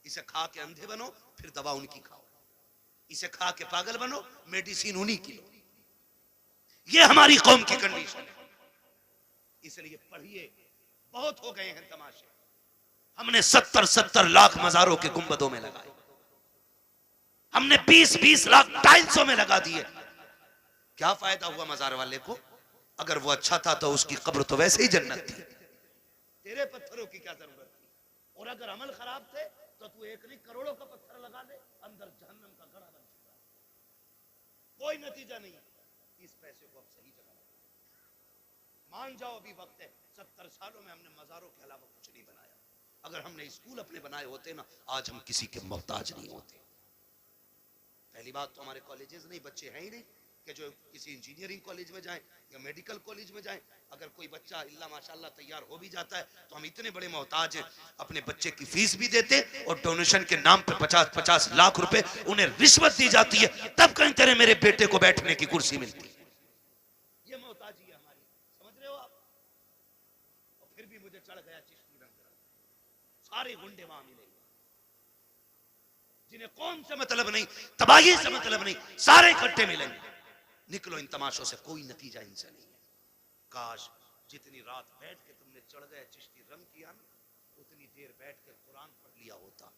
इसे खा के अंधे बनो, फिर दवा उनकी खाओ। इसे खा के पागल बनो, मेडिसिन उन्हीं की लो। ये हमारी कौम की कंडीशन है। इसलिए पढ़िए, बहुत हो गए हैं तमाशे। हमने 70-70 लाख मजारों के गुंबदों में लगाए, हमने 20-20 लाख टाइल्सों में लगा दिए। क्या फायदा हुआ मजार वाले को? अगर वो अच्छा था तो उसकी कब्र तो वैसे ही जन्नत थी। तेरे पत्थरों की क्या जरूरत थी? और अगर अमल खराब थे तो तू एक नहीं करोड़ों का पत्थर लगा दे, अंदर जहन्नम का गड़ा बन चुका है। कोई नतीजा नहीं। इस पैसे को अब सही जगह मान जाओ, अभी वक्त है। 70 सालों में हमने मजारों के अलावा कुछ नहीं बनाया। अगर हमने स्कूल अपने बनाए होते ना, आज हम किसी के मोहताज नहीं होते। पहली बात तो हमारे कॉलेजेस नहीं, बच्चे हैं ही नहीं कि जो किसी इंजीनियरिंग कॉलेज में जाएं या मेडिकल कॉलेज में जाएं। अगर कोई बच्चा इल्ला माशाल्लाह तैयार हो भी जाता है तो हम इतने बड़े मोहताज हैं, अपने बच्चे की फीस भी देते और डोनेशन के नाम पे 50-50 लाख रुपए उन्हें रिश्वत दी जाती है, तब कहीं तेरे मेरे बेटे को बैठने की कुर्सी मिलती है। ये मोहताजी है हमारी, समझ रहे हो आप? और फिर भी मुझे चढ़ गया चिश्ती रंग, सारे गुंडे वहां मिलेंगे जिन्हें कौन से मतलब नहीं, तबाही से मतलब नहीं, सारे इकट्ठे मिलेंगे। निकलो इन तमाशों से, कोई नतीजा इनसे नहीं है। काश जितनी रात बैठ के तुमने चढ़ गए चिश्ती रंग किया ना, उतनी देर बैठ के कुरान पढ़ लिया होता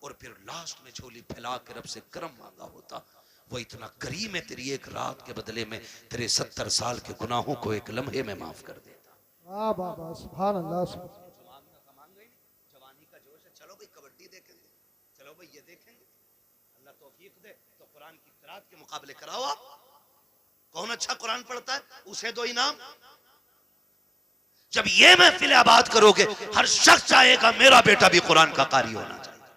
और फिर लास्ट में झोली फैला के रब से करम मांगा होता। वो इतना करीम है, तेरी एक रात के बदले में तेरे 70 साल के गुनाहों को एक लम्हे में माफ कर देता। वाह वाह वाह, सुभान अल्लाह। जवानी का जोश है, चलो भाई कबड्डी देखेंगे, चलो भाई ये देखेंगे। अल्लाह तौफीक दे तो कुरान की किरात के मुकाबले कराओ आप। कौन अच्छा कुरान पढ़ता है उसे दो इनाम। जब ये महफिल आबाद करोगे, हर शख्स चाहेगा मेरा बेटा भी कुरान का कारी होना चाहिए।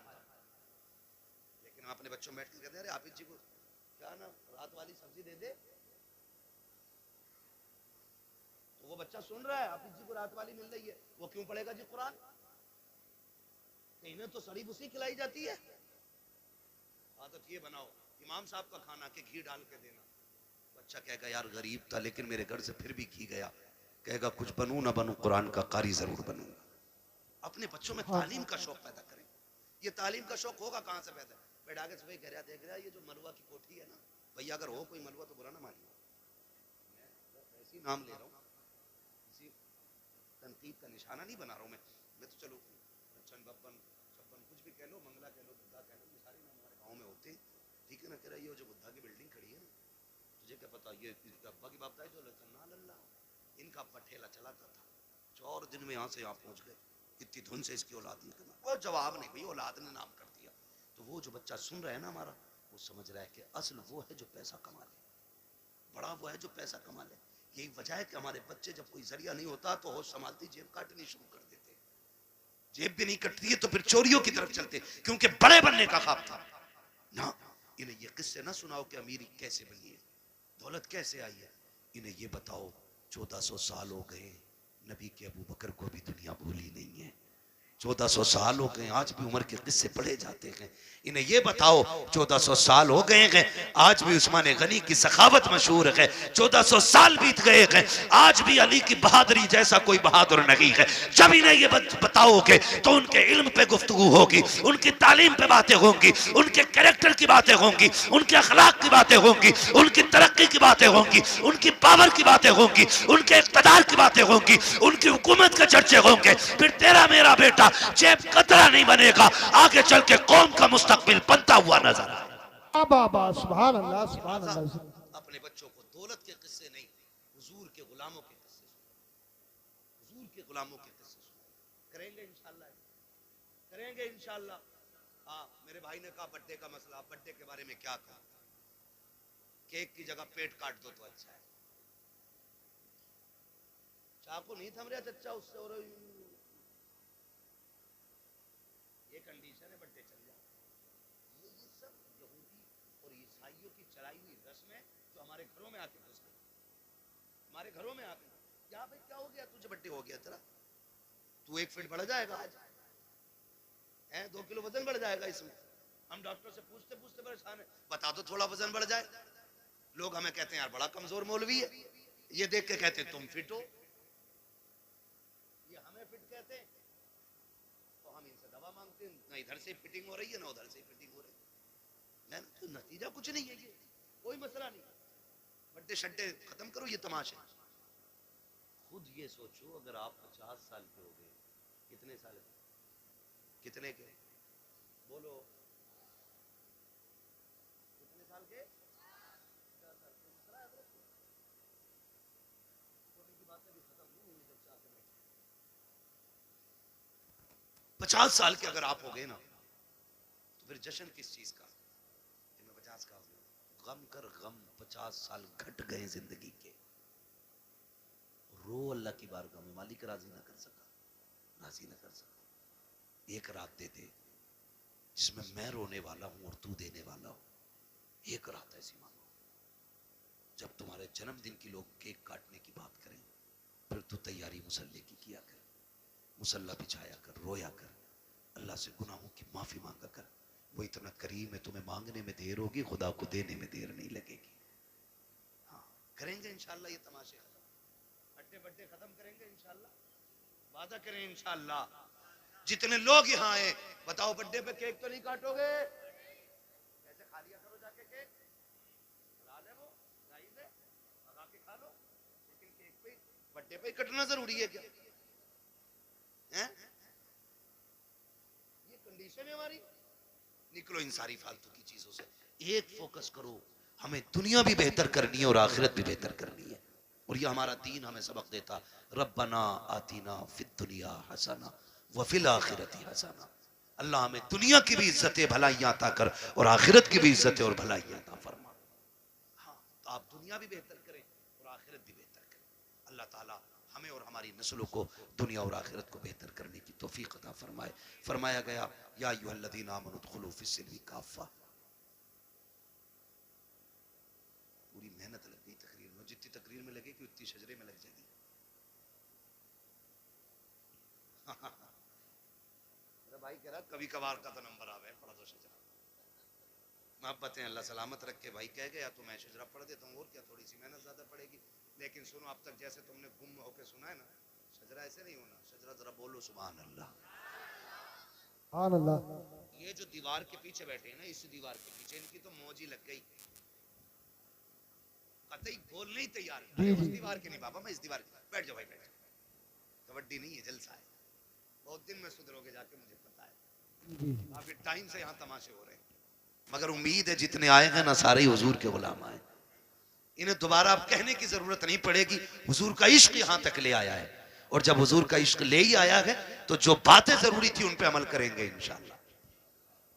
लेकिन अपने बच्चों में बैठ के कहते हैं, हाफिज जी को क्या ना रात वाली सब्जी दे दे, तो वो बच्चा सुन रहा है हाफिज जी को रात वाली मिल रही है, वो क्यों पढ़ेगा जी कुरान? इन्हें तो सड़ी भूसी खिलाई जाती है। आदत ये बनाओ, इमाम साहब का खाना के घी डाल के देना। बच्चा कहेगा यार गरीब था लेकिन मेरे घर से फिर भी घी गया, कहेगा कुछ बनूं ना बनूं कुरान का कारी जरूर बनूंगा। अपने बच्चों में तालीम का शौक पैदा करें। ये तालीम का शौक होगा कहां से पैदा? बैठा के सुबह कह रहा देख रहा है ये जो मलुआ की कोठी है ना, भैया अगर हो कोई मलुआ तो बुरा ना मानिए, मैं ऐसी नाम ले रहा हूँ, किसी तनकीद का निशाना नहीं बना रहा हूँ मैं तो चलो बच्चन बब्बन छप्पन कुछ भी कह लो, मंगला कह लो, बुद्धा कह लो, ये सारे नाम हमारे गाँव में होते हैं, ठीक है ना। कह रहा ये जो बुद्धा की बिल्डिंग खड़ी है ना, तुझे क्या पता ये अब्बा की बाप जो लचन्ना लल्ला इनका अब्बा ठेला चलाता था, 4 दिन में यहाँ से यहाँ पहुँच गए, इतनी धुन से इसकी औलाद निकलना। वो जवाब नहीं भाई, औलाद ने नाम कर दिया। तो वो जो बच्चा सुन रहा है ना हमारा, वो समझ रहा है कि असल वो है जो पैसा कमा ले, बड़ा वो है जो पैसा कमा ले। यही वजह है कि हमारे बच्चे जब कोई जरिया नहीं होता तो होश संभालती जेब काटनी शुरू कर देते। जेब भी नहीं कटती है तो फिर चोरियों की तरफ चलते, क्योंकि बड़े बनने का ख्वाब था ना। इन्हें ये किस्से ना सुनाओ कि अमीरी कैसे बनी है, दौलत कैसे आई है। इन्हें ये बताओ 1400 साल हो गए, नबी के अबू बकर को भी दुनिया भूली नहीं है। 1400 साल हो गए, आज भी उमर के किस्से पढ़े जाते हैं। इन्हें ये बताओ 1400 साल हो गए हैं, आज भी उस्मान गनी की सखावत मशहूर है। 1400 साल बीत गए हैं, आज भी अली की बहादुरी जैसा कोई बहादुर नहीं है। जब इन्हें ये बताओगे तो उनके इल्म पे गुफ्तगू होगी, उनकी तालीम पे बातें होंगी, उनके कैरेक्टर की बातें होंगी, उनके अखलाक की बातें होंगी, उनकी तरक्की की बातें होंगी, उनकी पावर की बातें होंगी, उनके इक़्तिदार की बातें होंगी, उनकी हुकूमत के चर्चे होंगे। फिर तेरा मेरा बेटा जेब कतरा नहीं बनेगा, आगे चल के कौम का मुस्तकबिल बनता हुआ नजर आए। बाबा सुभान अल्लाह, सुभान अल्लाह। अपने बच्चों को दौलत के किस्से नहीं, हुजूर के गुलामों के किस्से सुनाओ, हुजूर के गुलामों के किस्से सुनाओ। करेंगे इंशाल्लाह, करेंगे इंशाल्लाह। हाँ, मेरे भाई ने कहा बर्थडे का मसला, बर्थडे के बारे में क्या कहा? केक की जगह पेट काट दो तो अच्छा है। चाकू नहीं थम रहा चच्चा उससे, और ये कंडीशन है, बर्थडे चल जाए। ये सब यहूदी और ईसाइयों की चलाई हुई रस्में जो हमारे घरों में आके घुस गई, हमारे घरों में आके। क्या भाई क्या हो गया, तुझे बर्थडे हो गया तेरा, तू 1 फीट बढ़ जाएगा आज, 2 किलो वजन बढ़ जाएगा इसमें। हम डॉक्टर से पूछते पूछते परेशान है, बता दो थोड़ा वजन बढ़ जाए। लोग हमें कहते हैं यार बड़ा कमजोर मौलवी है, ये देख के कहते हैं तुम फिट हो, ये हमें फिट कहते हैं, तो हम इनसे दवा मांगते हैं, ना इधर से फिटिंग हो रही है ना उधर से फिटिंग हो रही है ना, तो नतीजा कुछ नहीं है, ये कोई मसला नहीं। बड्डे शड्डे खत्म करो ये तमाशे। खुद ये सोचो अगर आप 50 साल के हो गए, कितने साल कितने के बोलो, कितने साल के 50 साल के अगर आप हो गए ना, तो फिर जश्न किस चीज का कि मैं 50 का हो गया। गम कर गम, 50 साल घट गए जिंदगी के, रो अल्लाह की बारगाह में, मालिक राजी ना कर सका, राजी ना कर सका। एक रात दे दे जिसमें मैं रोने वाला हूं और तू देने वाला हो, एक रात ऐसी मांगो। जब तुम्हारे जन्मदिन की लोग केक काटने की बात करें, फिर तू तैयारी मुसल्ले की किया कर, मुसल्ला बिछाया कर, रोया कर, अल्लाह से गुनाहों की माफी मांगा कर। वो इतना करीम है, तुम्हें मांगने में देर होगी, खुदा को देने में देर नहीं लगेगी। हाँ करेंगे इंशाल्लाह ये तमाशे खत्म, अड्डे बड्डे खत्म करेंगे इंशाल्लाह, वादा करें इंशाल्लाह। जितने लोग यहाँ आए बताओ बर्थडे पे केक तो नहीं काटोगे? ऐसे खा लिया करो जाके केक, ला ले वो जाइए ले लगा के खा लो, लेकिन केक पे बर्थडे पे कटना जरूरी है क्या है? ये कंडीशन है हमारी। निकलो इन सारी फालतू की चीजों से, एक फोकस करो, हमें दुनिया भी बेहतर करनी है और आखिरत भी बेहतर करनी है। और ये हमारा दीन हमें सबक देता, रब्बना आतीना फिद दुनिया हसना व फिल आखिरती हसना। अल्लाह हमें दुनिया की भी इज्जतें भलाइयां अता कर और आखिरत की भी इज्जतें और भलाइयां अता फरमा। हाँ तो आप दुनिया भी बेहतर करें और आखिरत भी बेहतर करें। अल्लाह ताला हमें और हमारी नस्लों को दुनिया और आखिरत को बेहतर करने की तौफीक अता फरमाए। फरमाया गया या अय्युहल्लज़ीना आमनू उदखुलू फिस्सिल्मी काफ़ा। पूरी मेहनत लग गई तकरीर में, जितनी तकरीर में लगेगी उतनी शजरे में लग जाएगी। भाई कह रहा कभी कभार का तो नंबर आवे, पढ़ा दो शजरा। मोहब्बतें अल्लाह सलामत रख के भाई कह गया तो मैं शजरा पढ़ देता हूँ, और क्या थोड़ी सी मेहनत ज्यादा पड़ेगी। लेकिन सुनो, अब तक जैसे तुमने गुम होके सुना है ना, शजरा ऐसे नहीं होना। शजरा जरा बोलो सुभान अल्लाह, सुभान अल्लाह। ये जो दीवार के पीछे बैठे हैं ना, इस दीवार के पीछे इनकी तो मौज ही लग गई, कतई बोलने ही तैयार। उस दीवार के नहीं बाबा, मैं इस दीवार के। बैठ जाओ भाई बैठ जाओ, कबड्डी नहीं है जलसा है। बहुत दिन में सुधरोगे जाके, मुझे पता है, काफी टाइम से यहाँ तमाशे हो रहे हैं। मगर उम्मीद है जितने आएंगे ना सारे हुजूर के गुलाम आए, इन्हें दोबारा अब कहने की जरूरत नहीं पड़ेगी। हुजूर का इश्क यहाँ तक ले आया है, और जब हुजूर का इश्क ले ही आया है तो जो बातें जरूरी थी उन पे अमल करेंगे इंशाल्लाह।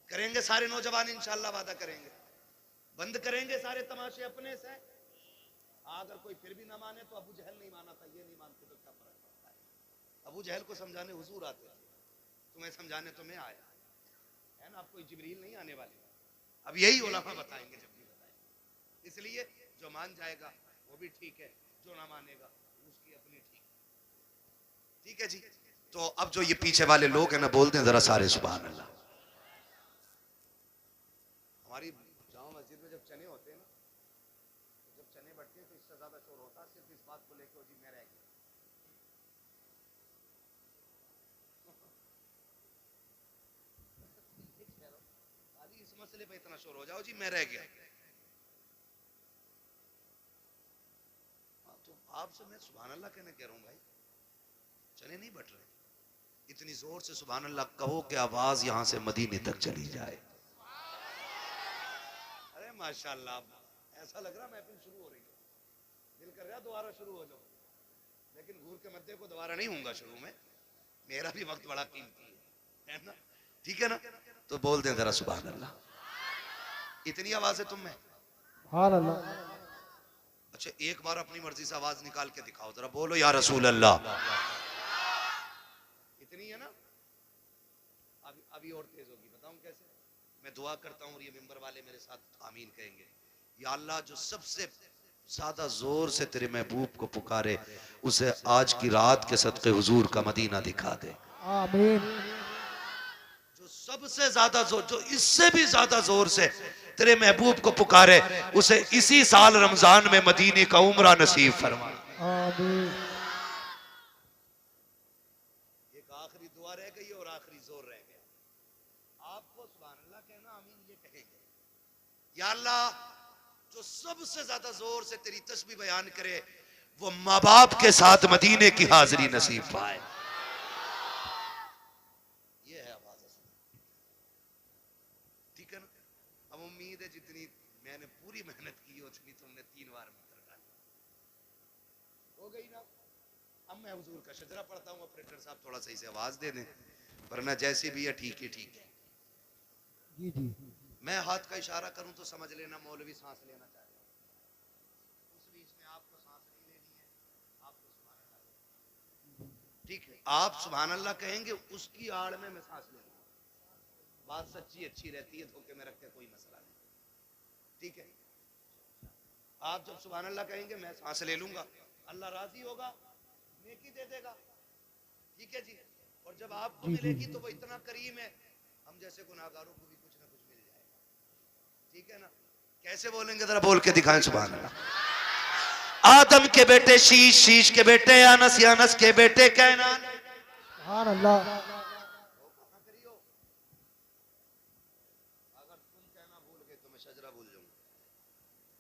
करेंगे सारे नौजवान इंशाल्लाह, वादा करेंगे। बंद करेंगे सारे तमाशे अपने से। अगर कोई फिर भी ना माने तो अबू जहल नहीं माना था, ये नहीं मानते तो क्या फर्क पड़ता है। अबू जहल को समझाने हुजूर आते थे, तुम्हें समझाने तो मैं आया है ना। अब कोई जिब्रील नहीं आने वाले, अब यही उलमा बताएंगे जब भी बताएंगे। इसलिए जो मान जाएगा वो भी ठीक है, जो ना मानेगा उसकी अपनी ठीक है जी। तो अब जो ये पीछे वाले लोग हैं ना, बोलते हैं जरा सारे सुभान अल्लाह। हमारी जामा मस्जिद में जब चने होते हैं ना, जब चने बढ़ते हैं तो इससे ज्यादा शोर होता है, सिर्फ इस बात को लेकर जी मैं रह गया। इस मसले पे इतना शोर हो जाओ जी मैं रह गया। तो आपसे मैं सुभान अल्लाह कहने कह रहा हूं भाई, चने नहीं बट रहे। इतनी जोर से सुभान अल्लाह कहो कि आवाज यहां से मदीने तक चली जाए। अरे माशाल्लाह, ऐसा लग रहा महफिल शुरू हो रही है, दिल कर रहा दोबारा शुरू हो जाओ। लेकिन घूर के मध्य को दोबारा नहीं होऊंगा शुरू में, मेरा भी वक्त बड़ा कीमती है ना, ठीक है ना। तो बोल दें जरा सुभान अल्लाह। इतनी आवाज है तुम में? सुभान अल्लाह। अच्छा एक बार अपनी मर्जी से आवाज निकाल के दिखाओ जरा, बोलो या रसूल अल्लाह। इतनी है ना, अभी और तेज होगी, बताऊं कैसे? मैं दुआ करता हूं और ये मिंबर वाले मेरे साथ आमीन कहेंगे। या अल्लाह जो सबसे ज्यादा जोर से तेरे महबूब को पुकारे, उसे आज की रात के सदके हुजूर का मदीना दिखा दे। आमीन। जो सबसे ज्यादा जोर, जो इससे भी ज्यादा जोर से तेरे महबूब को पुकारे, उसे इसी साल रमजान में मदीने का उम्रा नसीब फरमा। आमीन। एक आखिरी दुआ रह गई और आखिरी जोर रह गया। आपको सुभान अल्लाह कहना, आमीन ये कहेंगे, या अल्लाह जो सबसे ज्यादा जोर से तेरी तस्बीह बयान करे वो माँ बाप के साथ मदीने की हाजिरी नसीब पाए। ये है आवाज, ठीक है ना। अब उम्मीद है जितनी मैंने पूरी मेहनत की उतनी तुमने 3 बार मंत्र डाला, हो गई ना। अब मैं हुजूर का शजरा पढ़ता हूँ, ऑपरेटर साहब थोड़ा सही से आवाज दे दें, वरना जैसी भी है ठीक है ठीक है। जी जी। मैं हाथ का इशारा करूं तो समझ लेना मौलवी सांस लेना चाह रहे हैं। उस बीच में आपको सांस नहीं लेनी है, आपको सुभान अल्लाह, ठीक है। आप सुभान अल्लाह कहेंगे, उसकी आड़ में मैं सांस ले लूंगा। बात सच्ची अच्छी रहती है, धोखे में रख के कोई मसला नहीं, ठीक है। आप जब सुभान अल्लाह कहेंगे मैं सांस ले लूंगा, अल्लाह राजी होगा, नेकी दे देगा, ठीक है जी। और जब आपको मिलेगी तो वो इतना करीम है, हम जैसे गुनाहगारों को भी कुछ ना कुछ मिल जाएगा, ठीक है ना। कैसे बोलेंगे जरा बोल के दिखाएं सुभान अल्लाह। आदम के बेटे शीश, शीश के बेटे अनस, अनस के बेटे कैनान। सुभान अल्लाह। अगर तुम कहना भूल गए तो मैं शजरा भूल जाऊंगा।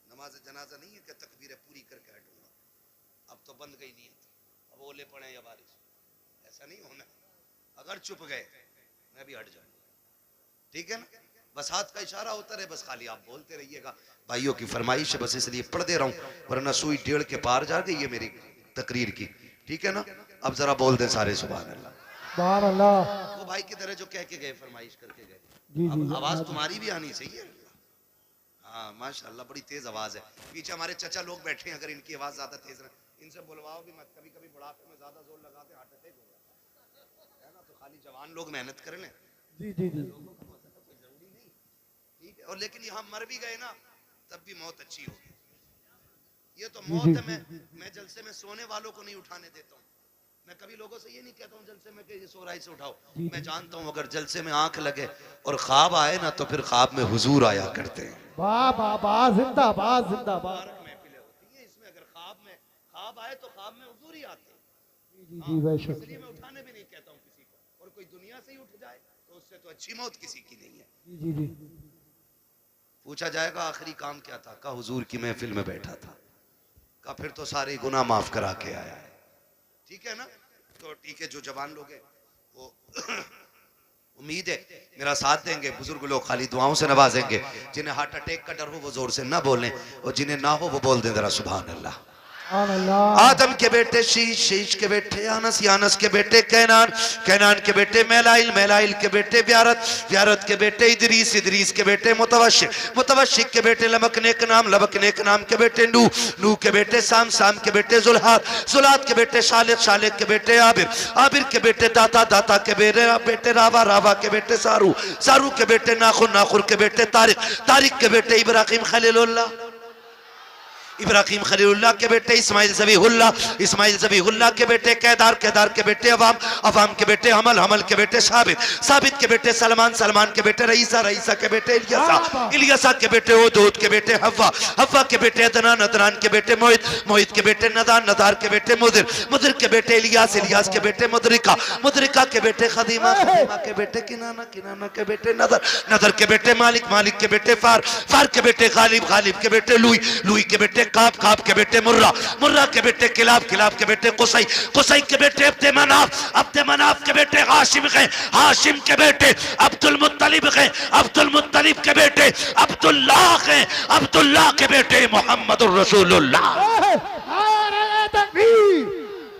नमाज जनाजा नहीं है कि तकबीरें पूरी करके हटूंगा, अब तो बंद गई नीयत, अब ओले पड़े या बारिश, ऐसा नहीं होना। अगर चुप गए मैं भी हट जाऊंगा, ठीक है ना। बस हाथ का इशारा होता रहे, बस खाली आप बोलते रहिएगा। भाइयों की फरमाइश है, बस इसलिए पढ़ दे रहा हूं, वरना सुई 1.5 के पार जा गई है मेरी तकरीर की, ठीक है ना। अब जरा बोल दें सारे सुभान अल्लाह। सुभान अल्लाह। वो भाई की तरह जो कह के गए, फरमाइश करके गए, जी अब जी। आवाज तुम्हारी भी आनी चाहिए। हाँ माशाल्लाह, बड़ी तेज आवाज है। पीछे हमारे चचा लोग बैठे हैं, अगर इनकी आवाज ज्यादा तेज है इनसे बुलवाओ भी मत। कभी कभी बुढ़ापे में ज्यादा जोर लगाते हार्ट अटैक हो जाता है ना, तो खाली जवान लोग मेहनत कर लें, जी जी जी। जरूरी नहीं, ठीक है। और लेकिन यहाँ मर भी गए ना तब भी मौत अच्छी होगी। ये तो मौत है। मैं जलसे में सोने वालों को नहीं उठाने देता हूँ। मैं कभी लोगों से ये नहीं कहता हूँ जलसे में कि सो रहा से उठाओ। मैं जानता हूँ अगर जलसे में आंख लगे और ख्वाब आए ना तो फिर ख्वाब में हुजूर आया करते हैं। वाह वाह वाह, जिंदाबाद जिंदाबाद। महफिलें होती हैं इसमें, अगर ख्वाब आए तो ख्वाब में हुजूर ही आते हैं। जी जी बेशक। इसलिए मैं उठाने भी नहीं कहता हूँ किसी को, और कोई दुनिया से ही उठ जाए तो उससे तो अच्छी मौत किसी की नहीं है। जी जी। पूछा जाएगा आखिरी काम क्या था, का हुजूर की महफिल में बैठा था, का फिर तो सारे गुनाह माफ करा के आया है, ठीक है ना। तो ठीक है, जो जवान लोग हैं वो उम्मीद है मेरा साथ देंगे, बुजुर्ग लोग खाली दुआओं से नवाजेंगे। जिन्हें हार्ट अटैक का डर हो वो जोर से ना बोलें, और जिन्हें ना हो वो बोल दें जरा सुभान अल्लाह। आदम के बेटे शीश, शीश के बेटे अनस, अनस के बेटे कैनान, कैनान के बेटे मैलाइल, मैलाइल के बेटे व्यारत, व्यारत के बेटे इदरीस, इदरीस के बेटे मुतवशिक, मुतवशिक के बेटे लबक नेक नाम, लबक नेक नाम के बेटे नूह, नूह के बेटे साम, साम के बेटे जुल्हाद, जुल्हाद के बेटे शालिक, शालिक के बेटे आबिर, आबिर के बेटे दाता, दाता के बेटे रावा, रावा के बेटे सारू, सारू के बेटे नाखुर, नाखुर के बेटे तारिक, तारिक के बेटे इब्राहिम खलीलुल्लाह, इब्राहिम खलीलुल्लाह के बेटे इस्माइल ज़बीहुल्लाह, इस्माइल ज़बीहुल्लाह के बेटे केदार, केदार के बेटे अवाम, अवाम के बेटे हमल, हमल के बेटे साबित, साबित के बेटे सलमान, सलमान के बेटे रईसा, रईसा के बेटे इलियासा, इलियासा के बेटे ओदूद के बेटे हव्वा, हव्वा के बेटे अदनान, अदनान के बेटे मोहित, मोहित के बेटे नदान, नदार के बेटे मुदिर, मुदिर के बेटे इलियास, इलियास के बेटे मुदरिका, मुदरिका के बेटे खदीमा, खदीमा के बेटे किनाना, किनाना के बेटे नदर, नदर के बेटे मालिक, मालिक के बेटे फार, फार के बेटे गालिब, गालिब के बेटे लुई, लुई के बेटे काब, काब के बेटे मुर्रा, मुर्रा के बेटे किलाब, किलाब के बेटे कुसई, कुसई के बेटे अब्दे मनाफ, अब्दे मनाफ के बेटे हाशिम हैं, हाशिम के बेटे अब्दुल मुत्तलिब हैं, अब्दुल मुत्तलिब के बेटे अब्दुल्लाह हैं, अब्दुल्लाह के बेटे मोहम्मदुर रसूलुल्लाह। नारे तकबीर,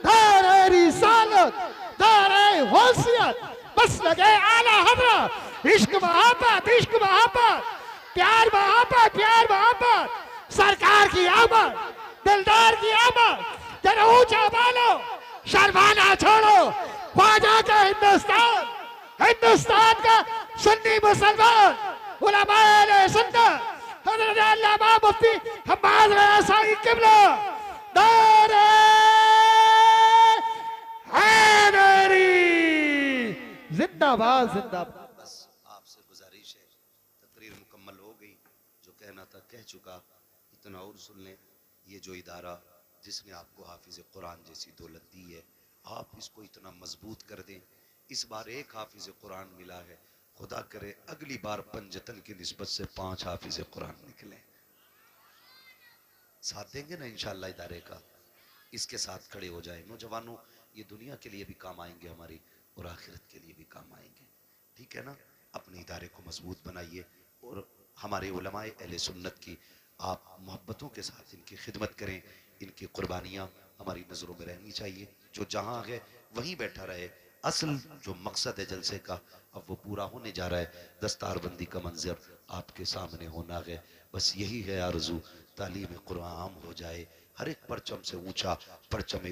नारे रिसालत, नारे वसीयत, बस लगे आला हज़रत, इश्क मोहब्बत, इश्क मोहब्बत, प्यार मोहब्बत, प्यार मोहब्बत, सरकार की आमद, दिलदार की आमद, जरा ऊंचा बोलो, शर्माना छोड़ो, ख्वाजा का हिंदुस्तान, हिंदुस्तान का सुन्नी मुसलमान, उलमाए सुन्नत, हज़रत अल्लामा मुफ्ती हम्माद रज़ाई क़िबला, नारे हैदरी, जिंदाबाद जिंदाबाद। चुका, इतना और सुन लें, ये जो इदारा जिसने आपको हाफिज कुरान जैसी दौलत दी है, आप इसको इतना मजबूत कर दें। इस बार एक हाफिज कुरान मिला है, खुदा करे अगली बार पंजतन की निस्बत से 5 हाफिज कुरान निकले। साथ देंगे ना इंशाअल्लाह इदारे का? इसके साथ खड़े हो जाए। नौजवानों, ये दुनिया के लिए भी काम आएंगे हमारी, और आखिरत के लिए भी काम आएंगे, ठीक है ना? अपने इदारे को मजबूत बनाइए और हमारे उलमाए अहले सुन्नत की आप मोहब्बतों के साथ इनकी खिदमत करें। इनकी कुर्बानियाँ हमारी नज़रों में रहनी चाहिए। जो जहाँ है वहीं बैठा रहे। असल जो मकसद है जलसे का, अब वो पूरा होने जा रहा है। दस्तारबंदी का मंजर आपके सामने होना है। बस यही है आरज़ू, तालीम कुरान आम हो जाए, हर एक परचम से ऊंचा परचम